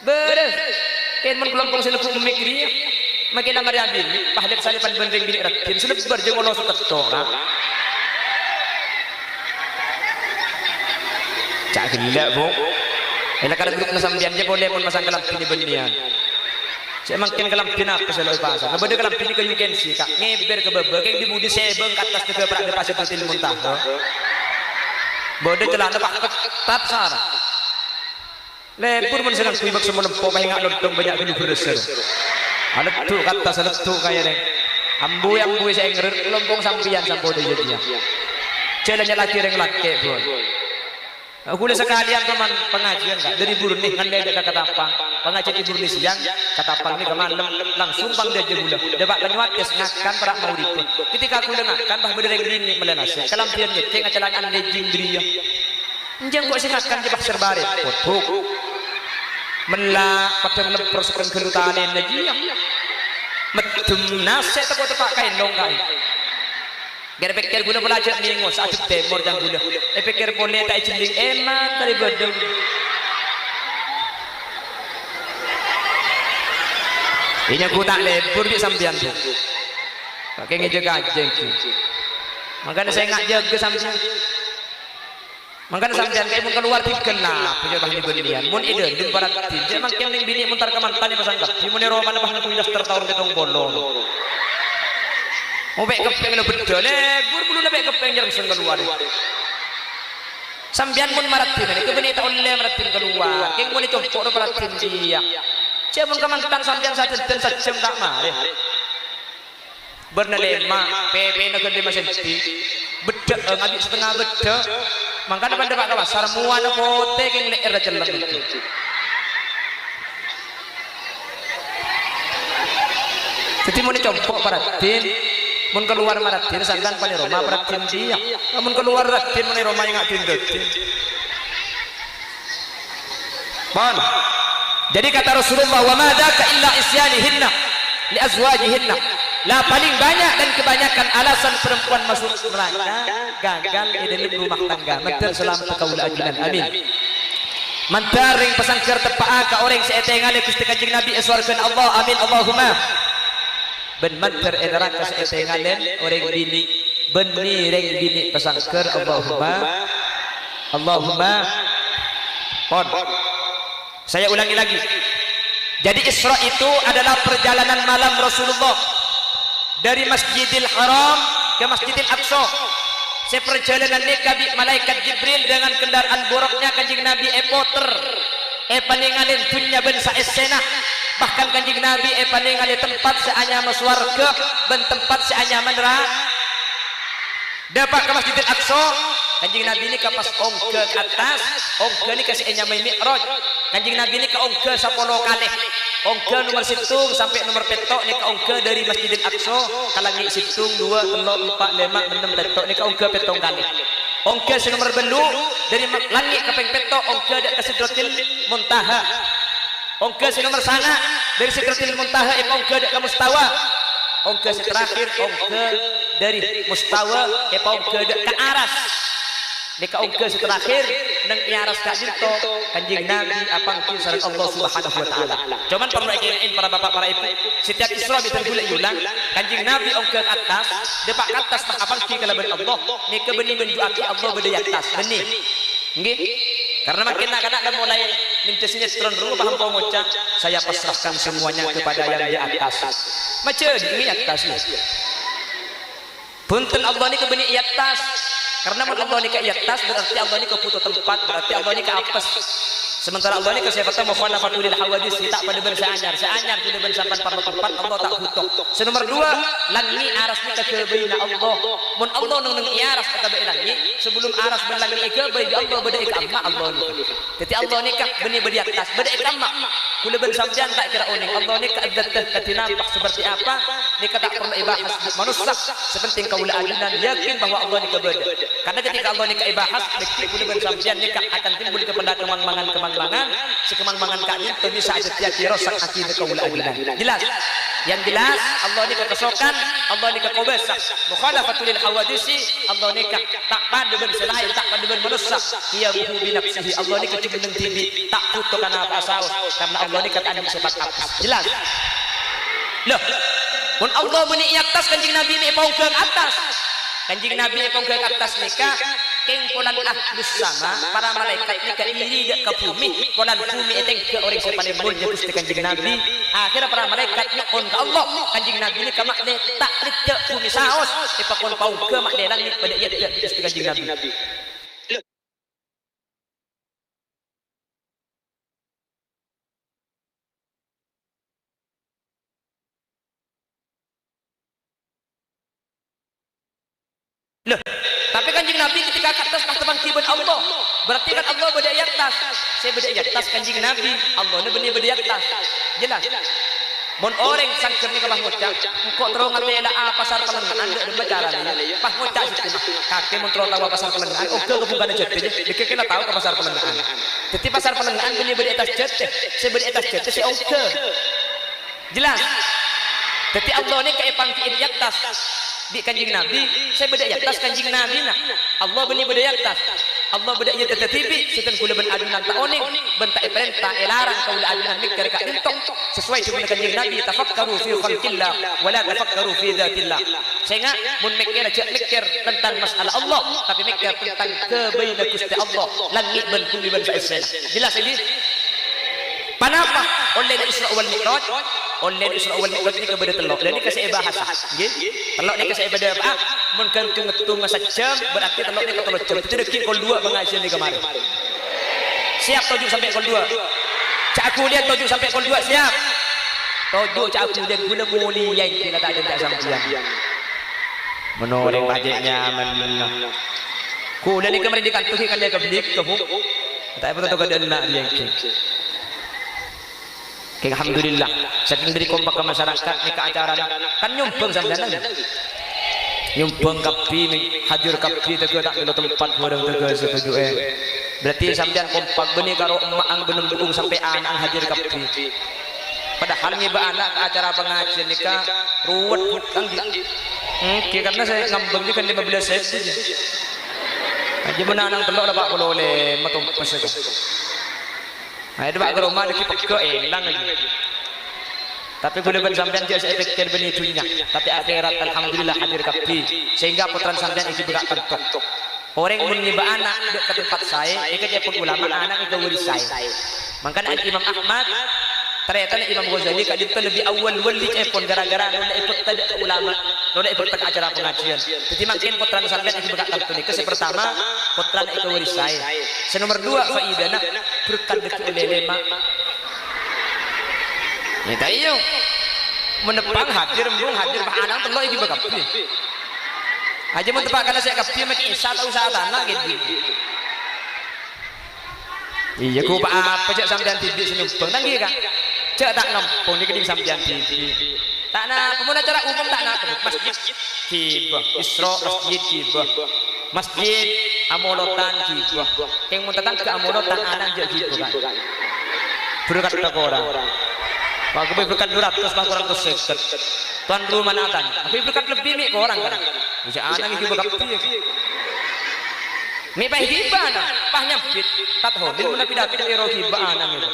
beres kan mun kelompok selukuk memikir makin amari ambil pahlep salipan bendeng bini rakin sudah berjeng Allah setetok cak gila bu ela kada grup nasambian je boleh mun masang kelam bini bendian saya makin kelam bina apa selalu pasang ngebede kelam bini ke yukensi kak ngeber ke bebe keng di budi sebeng kat tas tege prak de pasir tutil muntah bode celana pak ketat sar lebur mun senang kuibak semua lempo pahing lontong banyak gini bereser ada tu kata seletu kaya deng ambu saya ngerer lompong sampian sampo de jadinya celanya laki reng laki bro aku le sekalian teman pengajian kak dari burun nih kan dia kata apa pengajian ibu nih siang kata apa nih ke malam langsung pang dia jebula debak lanyuat ya ngakan perak mau dipe ketika aku dengarkan bah bedereng gini melenasnya kelampian nyeteng acalangan lejing dirinya njang kok singakan jebak serbarit potuk melak pada melepros kelutanen lagi ya medem nase teko tepak kain dong kai gara pikir guna belajar minggu saat temor jang guna pikir boleh tak jending eman dari bedeng ini aku tak lebur di sambian tu pakai ngejaga anjing makanya saya ngak jaga sambian Makanya sampean kayak mun keluar digenap punya bahan benian mun ide din para tinje mang yang ning bini mun tar kemantan di pasang di mun ro mana bahan pindah tertahun ketong bolong mau baik kepeng lo bedo lebur bulu baik kepeng jarang sun keluar sampean mun maratin ini kebeni ta oleh maratin keluar keng mun compok ro maratin dia cek mun kemantan sampean satu dan sajam tak mare bernelema PP na gede masenti bedek ngabik setengah bedek mangka depan depan kawas sarmuan kote keng leer celeng itu jadi mun compok paratin mun keluar maratin sandan pani Roma paratin dia mun keluar ratin mun Roma yang ngatin detin bon jadi kata Rasulullah wa ma dzaka illa isyanihinna li azwajihinna lah paling banyak dan kebanyakan alasan perempuan masuk neraka gagal di dalam rumah tangga mentar selama kaula ajunan amin mentar ring pasangker tepa ka orang seeteng ale Gusti Kanjeng Nabi eswarkeun Allah amin Allahumma ben mentar neraka seeteng ale orang bini beni ring bini pasangker Allahumma pon saya ulangi lagi jadi Isra itu adalah perjalanan malam Rasulullah dari Masjidil Haram ke Masjidil Aqsa. Seperjalanan kabi malaikat Jibril dengan kendaraan boroknya Kanjeng Nabi epoter paningalin dunya ben saesena bahkan Kanjeng Nabi paningalin tempat seanyama swarga ben tempat seanyama neraka dapat ke Masjidil Aqsa Kanjeng Nabi ini kapas ongke ke atas ongke ini kasih enyama mi'raj Kanjeng Nabi ini ke ongke 10 kali ongke nomor situng sampai nomor petok ini ke ongke dari Masjidil Aqsa kalangi situng 2, 3, 4, 5, 6 petok ini ke ongke petong kali ongke nomor belu dari langit ke petok ongke ke Sidratil Muntaha ongke nomor sana dari Sidratil Muntaha ongke ke Mustawa ongke terakhir ongke dari Mustawa ongke ke Aras Nika ongke terakhir nang iaras ka dito Kanjeng Nabi apangkin sareng Allah Subhanahu wa taala. Cuman perlu ekein para bapak para ibu, setiap Isra bitan gula yulang Kanjeng Nabi ongke ke atas, depak ke atas tah apangkin kalaban Allah. Nika benih menjuaki Allah beda atas, benih. Nggih. Karena makin anak-anak dah mulai minta sinetron dulu paham pengucap saya pasrahkan semuanya kepada yang di atas. Macam ini atas ni. Punten Allah ni ke benih atas. Karena Allah ni ke atas berarti Allah ni ke putu tempat berarti Allah ni ke apes sementara Allah ni ke sifatan mukhalafatul hawadis tak pada berseanyar tidak bersampan pada tempat Allah tak butuh senomor 2 langi aras ni ke kebeina Allah mun Allah nang iaras kata be langi sebelum aras ben langi ke be Allah beda ikama Allah ni jadi Allah ni ke benih bedi atas beda ikama kula ben sampean tak kira uning Allah ni ke adat katinampak seperti apa ni tak perlu ibahas manusia sepenting kaula ajunan yakin bahwa Allah ni ke beda karena ketika Allah ni ke ibahas bukti kula ben sampean ni akan timbul kepada kemang-mangan si kemang-mangan kak itu bisa aja kira sak akidah kaula ajunan jelas yang jelas Allah ni ke kesokan Allah ni ke kobesak mukhalafatul hawadisi Allah ni tak pada ben selain tak pada ben manusia ia buhu binafsihi Allah ni ke cuma tibi tak putu kana apa saus karena Allah ni kata anda sifat apa jelas loh mun Allah beni atas Kanjeng Nabi ni pau ke atas Kanjeng Nabi pau ke atas nikah kengkolan ahlus sama para malaikat ni ke iri dak ke bumi kolan bumi eteng ke orang sepane mulya Gusti Kanjeng Nabi akhirnya para malaikat ni on ke Allah Kanjeng Nabi ni ka makne tak ridek bumi saos ipakon pau ke makne langit pada iya dak Gusti Kanjeng Nabi loh tapi Kanjeng Nabi ketika ke atas tak tebang kiban Allah berarti kan Allah beda atas saya beda atas Kanjeng Nabi Allah ni benih beda atas jelas mon orang sangker ni kabah ngocak kok terus ngatela pasar pelengahan dak bicara ni pas ngocak situ kakek mon terus tahu pasar pelengahan oke bukan jete dikek kena tahu ke pasar pelengahan jadi pasar pelengahan benih beda atas jete saya beda atas jete saya oke jelas jadi Allah ni kayak pangkiin atas di Kanjeng Nabi saya beda atas Kanjeng Nabi nah Allah benih beda atas Allah beda ieu tertibi seukeun kula ben adunan ta oning bentak perintah elarang kaula adunan mikir ka entok sesuai dengan kanjeng Nabi tafakkaru fi khalqillah wa la tafakkaru fi dzatillah. Sehingga mun mikir aja mikir tentang masalah Allah tapi mikir tentang kebaikan Gusti Allah langit ben bumi ben saesena. Jelas ini? Panapa? Oleh Isra wal Mi'raj, oleh Isra wal Mi'raj ni kepada telok. Dan ni kasih bahasa. Nggih. Telok ni kasih pada apa? Mun kentung sejam berarti telok ni ketolok jam. Itu dekik kol 2 pengajian ni kemarin. Siap tujuh sampai kol 2. Cak aku lihat tujuh sampai kol 2 siap. Tujuh cak aku dia guna muli yang kita tak ada tak sampian. Menoreng bajetnya men. Ku ni kemarin dikantuhi kan dia ke beli ke hu. Tak apa tu kada nak dia. Alhamdulillah, saking dari kompak ke masyarakat ni ke acara kan nyumbang sampean nyumbang kapi hadir kapi teu tak ada tempat goreng teu setuju berarti sampean kompak benih karo emak ang benem dukung sampai anak hadir kapi padahal ngiba anak ke acara pengajian nikah ruwet hutang karena saya ngambang di kan 15 set aja menanang telok dapat boleh matung pesek. Ada bak ke rumah deki peke elang lagi. Tapi kudu ben sampean je saya pikir benih dunia, tapi akhirat alhamdulillah hadir kapi sehingga putran sampean iki berak tentok. Orang mun ngiba anak dek ke tempat saya, iki dia ulama anak itu wali saya. Makanya Imam Ahmad ternyata Imam Ghazali kadin lebih awal wali pun gara-gara nona ikut tadi ulama, nona ikut ke acara pengajian. Jadi makin putran sampean iki berak tentok ni. Kese pertama putran itu wali saya. Nomor 2 faidana berkat dekat oleh lema. Ni tayo menepang hadir embung hadir bah anang telok iki bakapi. Aja mun tepak kana saya kapi mek isa tau sa tanah gitu. Iya ku apa cek sampean tidik senyumbang nang iki kan. Cek tak nampung ni keding sampean tidik. Tak na pemuda acara umum tak na masjid kibah Isra masjid kibah. Masjid amolotan kibah. Yang mun tetang ke amolotan anang je kibah kan. Berkat tak orang. Pak gue berkat 200 bah kurang tu seket. Tuan rumah natan. Tapi berkat lebih mi ke orang kan. Bisa anang iki berkat piye. Mi pah hibah na, pah nyapit. Tat hodil mun pidato iro hibah anang itu.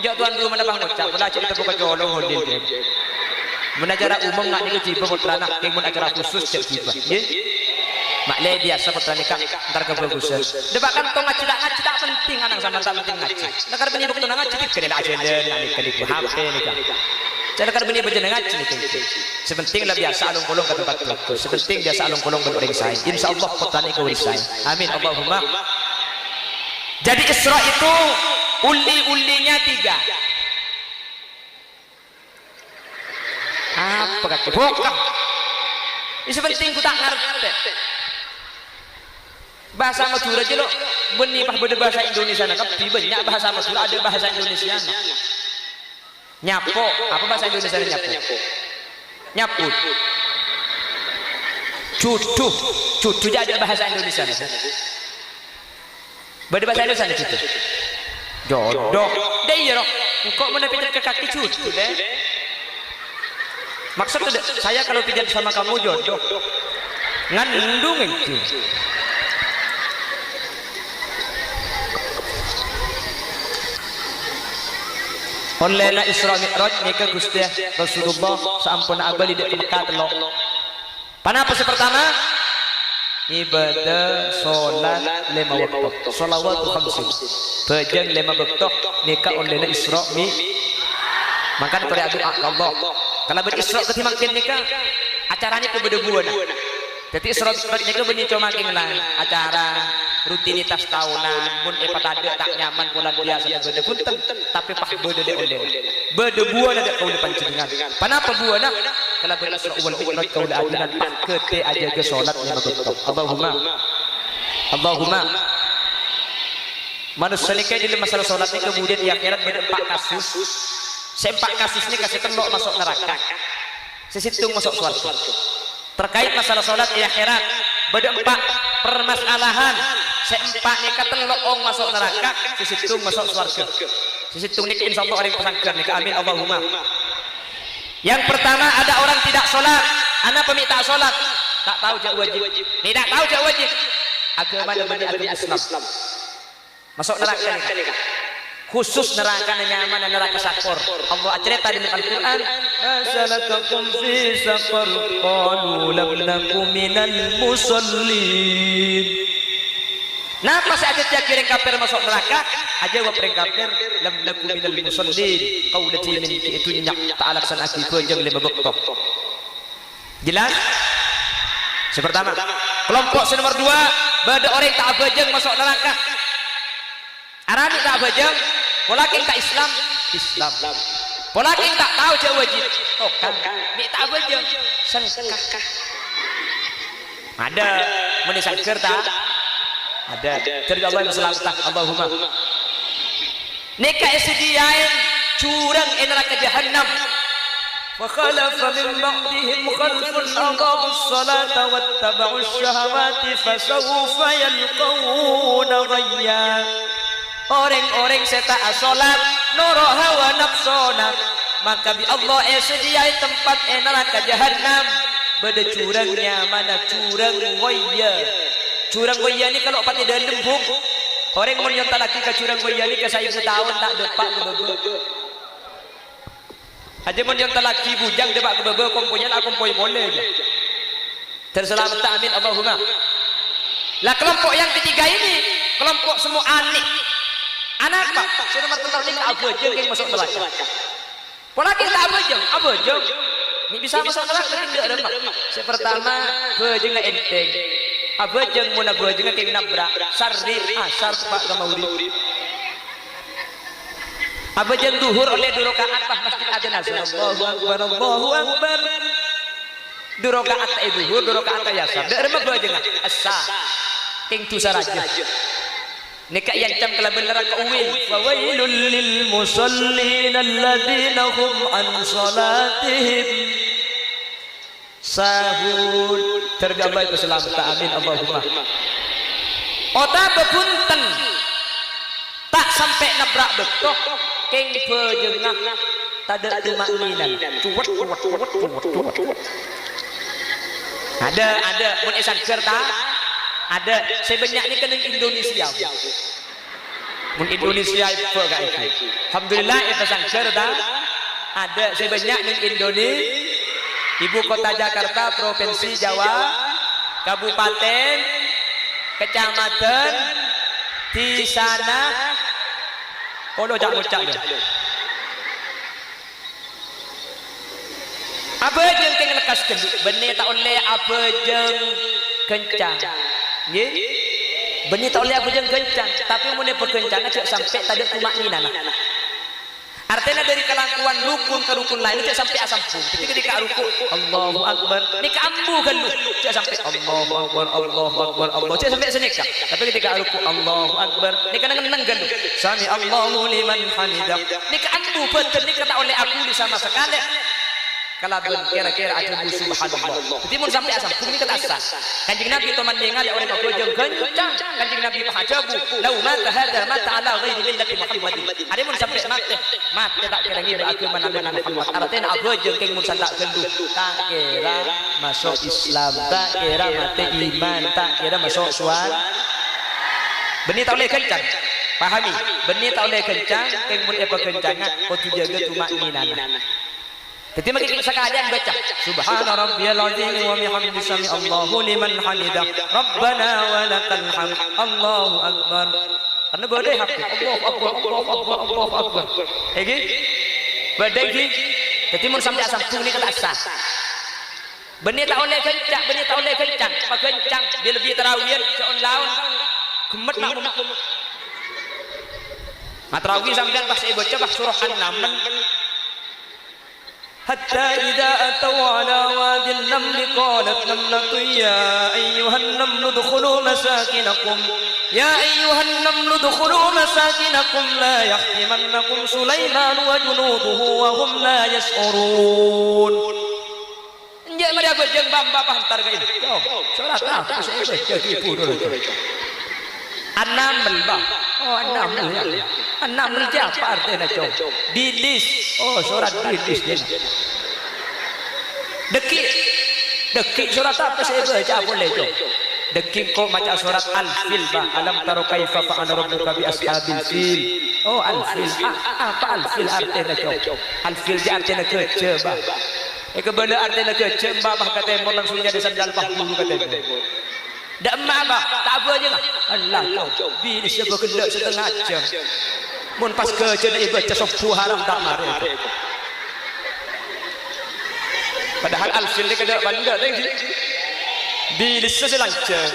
Njak tuan rumah na bang ngocak, pada cerita buka colong hodil dia. Mun acara umum nak ni hibah putrana, yang mun acara khusus cek hibah. Nggih. Makleh biasa putra nikah ntar kebagusan. Debakan tong ngaji tak penting anang sama tak penting ngaji. Nakar beni bukti ngaji kedel agenda nikah di HP nikah. Cara kar beni bejana ngaji nikah. Sepenting lah biasa alung kolong ke tempat itu. Sepenting biasa alung kolong beroreng saya. Insyaallah putra nikah wali saya. Amin Allahumma. Jadi Isra itu uli-ulinya 3. Apa kata? Bokah. Ini sepenting ku tak ngerti. Bahasa Madura aja lo benih pah beda bahasa Indonesia nak tapi banyak bahasa Madura ada bahasa Indonesia nyapo apa bahasa Indonesia nyapu cucu ada bahasa Indonesia beda bahasa Indonesia cucu jodoh deh ya roh kok mana pijat ke kaki cucu deh maksud saya kalau pijat sama kamu jodoh ngandung itu. Oleh na Isra Mi'raj nikah Gusti Rasulullah sampun abali dek Mekah telok. Panapa pertama? Ibadah salat 5 waktu. Shalawat 5. Bajang 5 waktu nikah oleh na Isra Mi'raj. Makan pada Allah. Kalau berisra ketimakin nikah acaranya kebedebuan. Jadi Isra Mi'raj nikah benih cuma makin acara rutinitas tahunan mun epat ada tak nyaman bulan biasa beda punten tapi pah beda de oleh beda buana ada kau depan jenengan panapa buana kalau beda Isra wal Mi'raj kau adunan pah kete aja ke salat yang betul Allahumma manusia ni kayak di masalah salat ni kemudian di akhirat beda 4 kasus sempak kasus ni kasih telok masuk neraka sesitung masuk surga terkait masalah salat di akhirat beda 4 permasalahan seempat nikah telok masuk neraka sesitung masuk surga sesitung nikah insyaallah orang pesangker nikah amin Allahumma. Yang pertama ada orang tidak sholat anak peminta sholat tak tahu jak wajib tidak tahu jak wajib agama namanya agama Islam. Masuk neraka ni. Khusus neraka nyaman neraka sakor. Allah cerita di Al-Qur'an, "Asalakakum fi saqar qalu lam nakum minal musallin." Napa saja kiring kafir masuk neraka? Aja wa pering kafir lam nakum minal musallin. Qaulati min itu nyak ta'ala san aki bejeng lima bektok. Jelas? Sepertama, kelompok nomor 2, bada orang tak bejeng masuk neraka. Arami tak bejeng, polaking tak Islam. Polaking tak tahu je wajib. Oh kan, mi tak bejeng, sengkah. Ada meni sangker tak? Ada. Dari Allah yang selamat. Allahumma. Nikah sediain curang neraka jahannam. Wa khalafa min ba'dihim khalfun aqamu as-salata wattaba'u asy-syahawati fasawfa yalqawna ghayya. Orang-orang seta salat noro hawa nafsona, maka bi Allah sediai tempat neraka jahannam. Beda curangnya mana curang ghayya. Curang ghayya ni kalau pati dalam lembung, orang mun nyonta laki ke curang ghayya ni ke 1000 tahun tak depak bebe. Aja mun nyonta laki bujang depak bebe komponya lah kompoi boleh je. Terselamat amin Allahumma. Lah kelompok yang ketiga ini, kelompok semua aneh. Anak apa? Sudah mertentang ni tak bejeng yang masuk neraka. Pola kita abejeng. Ni bisa masuk neraka tidak ada mak. Sepertama bejeng na enteng. Abejeng mun abejeng ke nabrak sarri asar pak kamauri. Abejeng duhur oleh 2 rakaat pas masjid adzan Allahu akbar. 2 rakaat duhur 2 rakaat yasar. Dak remek bejeng asa. King tu saraja. Nika yang cam kala beneran ka uwil fawailul lil musallin alladzina hum an salatihim sahun. Tergabai keselamatan amin Allahumma. Ota bepunten tak sampai nabrak betok keng bejengah tada tumakninan cuwet. Ada mun esan kerta ada sebanyak ni kena Indonesia. Mun Indonesia apa gak itu? Alhamdulillah itu sangker dah. Ada sebanyak ni Indonesia. Ibu kota Jakarta, provinsi Jawa, kabupaten, kecamatan di sana. Kalau cak-cak dia. Apa jeng keng lekas gendut? Benih tak oleh apa jeng kencang. Nggih. Benih tak oleh apa jeng kencang, tapi mun perkencang cak sampai tadi tumakninah. Artinya dari kelakuan rukun ke rukun lain cak sampai asampun. Ketika rukun Allahu akbar, ni kambu kan lu cak sampai Allahu akbar Allah cak sampai senika. Tapi ketika rukun Allahu akbar, ni kan nang kan lu. Sami Allahu liman hamidah. Ni kambu betul ni kata oleh aku di sama sekali. Kalau kira-kira ada subhanallah. Jadi mun sampai asam ini kata asas. Kanjeng Nabi to mandingal orang bojong kencang. Kanjeng Nabi hajabu lau mata hada mata ala ghairi millati Muhammadin. Ada mun sampai mate tak kira ngi agama Nabi Muhammad. Artinya abojong keng mun sandak gendu. Tak kira masuk Islam, tak kira mate iman, tak kira masuk suara. Benih tak boleh kencang. Pahami? Benih tak boleh kencang, keng mun apa kencangan kau jaga tumakninah. Jadi makin sekalian baca Subhana rabbiyal azim wa bihamdihi sami Allahu liman hamidah Rabbana wa lakal hamd Allahu akbar. Karena badai hafid Allahu akbar. Egi badai ki. Jadi mun sampai asam ni kata asas. Benih tak oleh kencang, benih tak oleh kencang. Apa kencang dia lebih terawih seon laun gemet nak. Matrawih sampean pas baca pas surah An-Naml. حتى إذا أتوا على واد النمل قالت نملة يا أيها النمل ادخلوا مساكنكم لا يحطمنكم سليمان وجنوده وهم لا يشعرون. Njak mari aku jeung bamba pantar ka ini. Salat apa saya jadi pura. An-Naml bang. Oh An-Naml ya. An-Naml apa artinya cong? Dilis. Oh surat dilis dia. Dekik surat apa saya baca boleh cong? Deking kok baca surat Al-Fil bah. Alam taro kaifa fa'ala rabbuka bi ashabil fil. Oh Al-Fil. Apa Al-Fil artinya cok? Al-Fil dia artinya kece bah. Kebenda artinya kece bah kata mau langsung jadi sandal bah dulu kata. Dak emak bah, tak apa aja lah. Allah cok. Bini siapa kendak setengah jam. Mun pas kerja nak baca sofu haram tak mari. Padahal Al-Fil ni kendak benda tadi. Bilis selancar.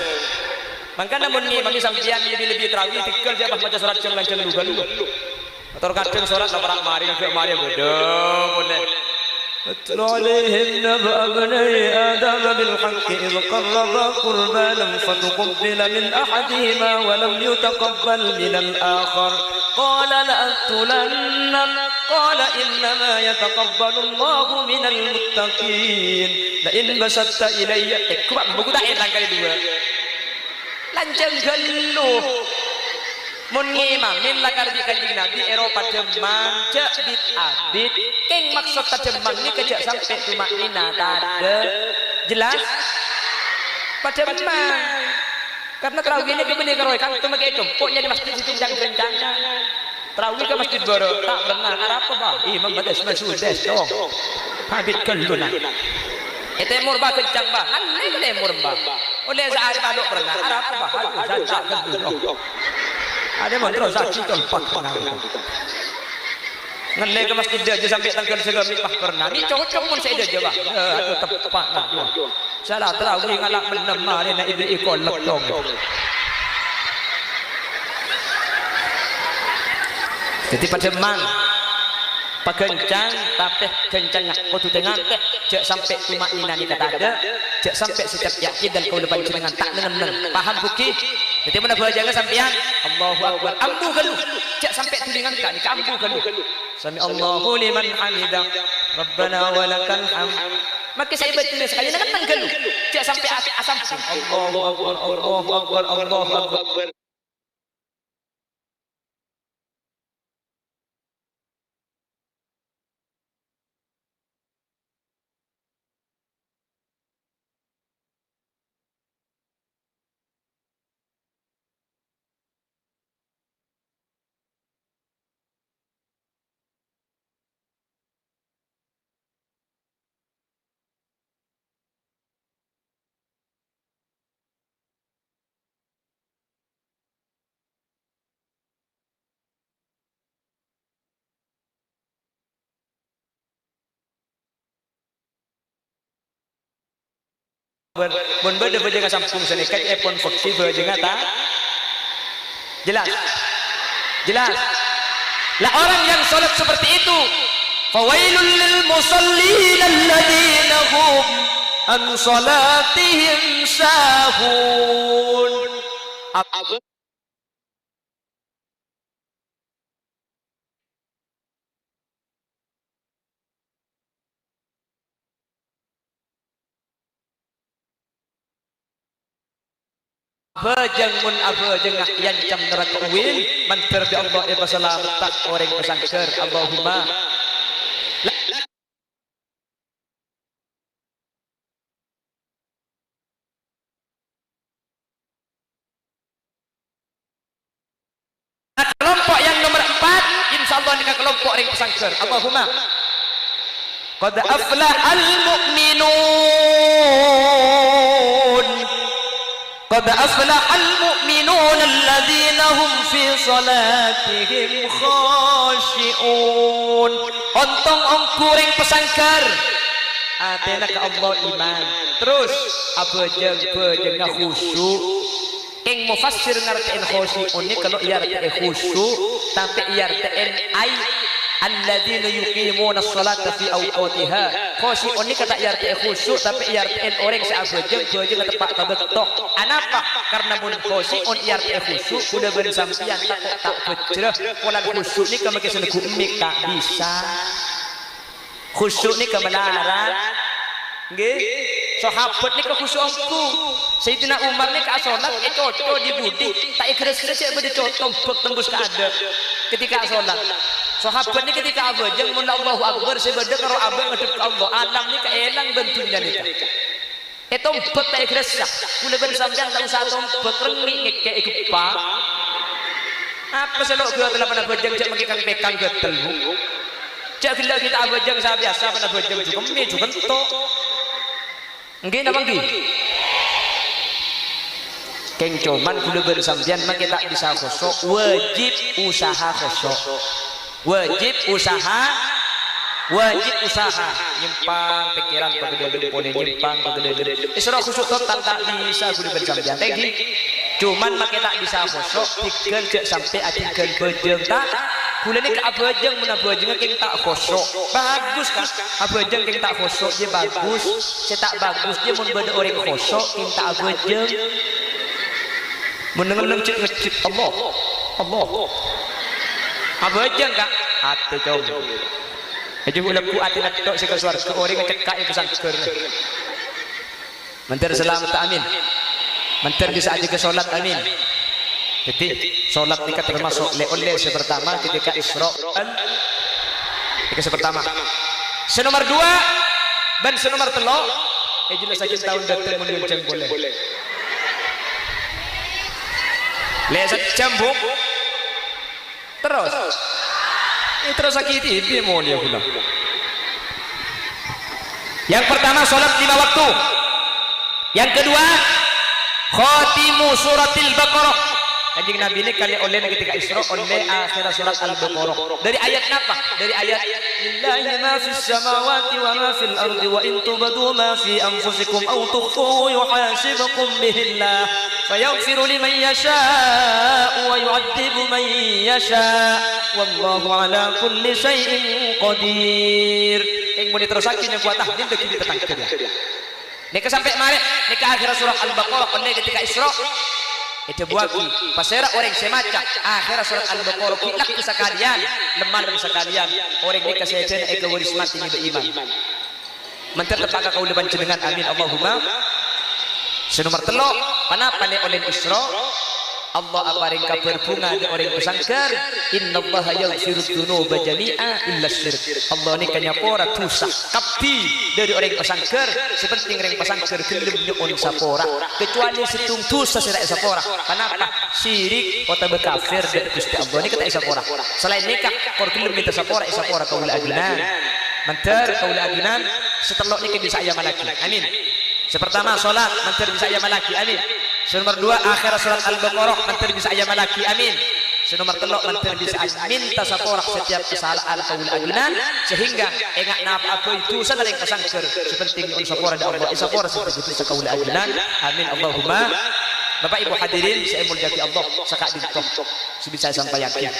Maka namun ni bagi sampian dia lebih terawih tikal dia baca surat ceng lancang dulu. Atau kadang surat nak mari nak mari bodoh boleh. أتل عليهم نبأ بني آدم بالحق إذ قربا قربانا فتقبل من أحدهما ولم يتقبل من الآخر قال لأقتلنك قال إنما يتقبل الله من المتقين لئن بسطت إلي buku tak enak kali dua lancang geluh mun ngimamin lakar di kanjeng Nabi Eropa demang cek bit abid keng maksud demang ni kejak sampai tumak nina tade jelas pada demang karena terawih ini kebenih keroy kan itu makai pokoknya di masjid situ kencang terawih ke masjid baru tak pernah apa bah imam badas masudes dong habit keluna itu murba kencang bah aneh itu murba oleh sehari padok pernah apa bah aduh saya tak ada mantra saksi tempat pernah ngelai ke masjid dia sampai tanggal segamit bah pernah ni cocok pun saya dia bah aduh tepat nak salah terawih ngalak menemah dia nak ibli ikon leptong jadi pada mang pakencang tapi kencang kau tu tengah teh cek sampai tumak nina ni kata ada cek sampai setiap yakin dan kau lepas jenengan tak neneng paham buki jadi mana belajar sampean Allahu Akbar ambu galu cek sampai tulingan kak ni ambu galu sami Allahu liman hamidah Rabbana walakal hamd maka saya baca sekali nak galu cek sampai asam Allahu Akbar Allahu Akbar Allahu Akbar Bon berde berjaga sampung senekat epon foksi berjaga tak jelas lah orang yang salat seperti itu fawailul lil musallin alladzina hum an salatihim sahun Bajang mun abajang yang jam neraka wil mantar bi Allah iba salam tak orang pesangker Allahumma kelompok yang nomor 4 insyaallah nikah kelompok orang pesangker Allahumma qad aflahal mu'minun قد أفلح المؤمنون الذين هم في صلاتهم خاشعون ontong ongkuring pesangkar atena ke Allah iman terus abajang khusyuk ing mufassir ngartiin khusyu ini kalau iartain khusyu tapi iartain ai alladzina yuqimuna as-salata fi awqatiha khusyu ini kata iartain khusyu tapi iartain orang seabajang tepat kabetok anapa karena mun khusyu iartain khusyu sudah bersampian tak bejreh pola khusyu ni kama kesen gumik tak bisa khusyu ni kebenaran nggih sahabat ni kekhusyukku Sayyidina Umar ni ka salat coco di budi tak ikhlas-ikhlas ya bade coto tembus ke ada ketika salat sahabat ni ketika abajang mun Allahu Akbar sebeda karo abang ngadep ke Allah alam ni kaelang bentunya ni tombak tak gresah kula ben sampean tak usah tombak rengik kayak gepa apa selok gua telah pernah bojeng cek mengikang pekan getel cek gila kita bojeng saya biasa pernah bojeng juga mi juga to nggih napa nggih keng cuman kula ben sampean mah kita bisa khusuk wajib usaha khusuk wajib usaha nyimpang pikiran pegede-gede pone nyimpang pegede-gede isra khusuk total tak bisa kudu bersambian tegi cuman make tak bisa khusuk pikir cek sampai ajikan bejeng tak kula ni ka bejeng mun bejeng keng tak khusuk bagus kan bejeng keng tak khusuk je bagus cetak bagus je mun beda orang khusuk keng tak bejeng mun ngeleng cek ngecek Allah bejeng kak ate coba aja ulah ku ati natok sing suarga orang ngecekak iku sangker mentir selamat amin mentir bisa aja ke salat amin jadi salat kita termasuk oleh sepertama ketika Isra sepertama senomor 2 dan senomor 3 jelas saja tahun datang menuncang boleh lesat cambuk terus terus sakiti dia mau dia pula. Yang pertama salat 5 waktu. Yang kedua khatimu suratil Baqarah. Kanjeng Nabi ini kali oleh ketika Isra oleh akhir surat Al-Baqarah. Dari ayat apa? Dari ayat lillahi ma fis samawati wa ma fil ardi wa in tubdu ma fi anfusikum aw tukhfuhu yuhasibukum bihillah fayaghfiru liman yasha'u wa yu'adzibu man yasha' wallahu ala kulli syai'in qadir. Yang mau diterusakin yang kuat tahdil bagi kita tangkap ya. Nek sampai mari nek akhir surat Al-Baqarah oleh ketika Isra itu buaki pasera orang semaca akhir surat Al-Baqarah kilak sekalian lemah sekalian orang ini kesehatan ego waris mati ni beriman menter tepaga kau depan jenengan amin Allahumma senomor 3 panapa ni oleh Isra Allah aparing kabar bunga di orang pesangkar innallaha yaghfiru dzunuba jami'a illa syirk Allah ni kanyapora dosa kabdi dari orang pesangkar sepenting orang pesangkar gelem nyon sapora kecuali setung dosa sira sapora kenapa syirik atau berkafir dari Gusti Allah ni kata sapora selain nikah kor gelem minta sapora kaula adunan mantar kaula adunan setelok nikah bisa ayam lagi amin sepertama salat mantar bisa ayam lagi amin nomor 2 akhir surat Al-Baqarah mantar bisa ayam lagi amin nomor 3 mantar bisa minta sapora setiap kesalahan kaul adunan sehingga engak napa apa itu sadar yang kesangker sepenting on sapora da Allah sapora seperti itu kaul adunan amin Allahumma Bapak Ibu hadirin saya mulyaki Allah sakak dintoh bisa sampai yakin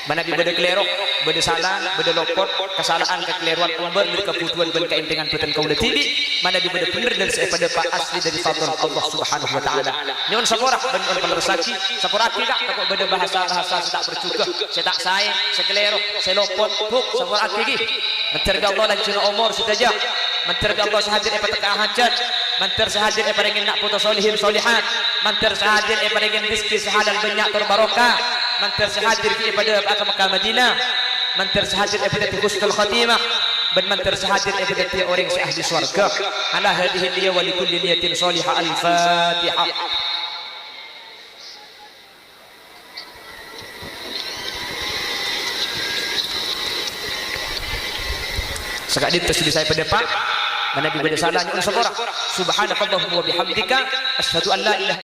mana bi beda klerok beda salah beda lopot kesalahan kekeliruan umbar dari kebutuhan dan keintingan beten kaula tibi mana bi beda bener dari saya pada pak asli dari fadl Allah Subhanahu wa taala nyon sapora ben on penersaki sapora ki kak takut beda bahasa tak bercukup saya tak saya klerok saya lopot buk sapora ki menterga Allah lan cina umur saja menterga Allah sahadir e pataka hajat manter sahadir e paringin nak putus solihin solihat manter sahadir e paringin rizki sehalal banyak terbarokah manter sahadir ki pada Mekah Madinah manter sahadir e pada husnul khatimah dan manter sahadir e pada orang seahli surga ala hadhihi liya wa likulli niyatin salihah al-fatihah. Sekali itu saya pada Pak mana bi pada salahnya on sabara subhanakallahumma wa bihamdika asyhadu an la ilaha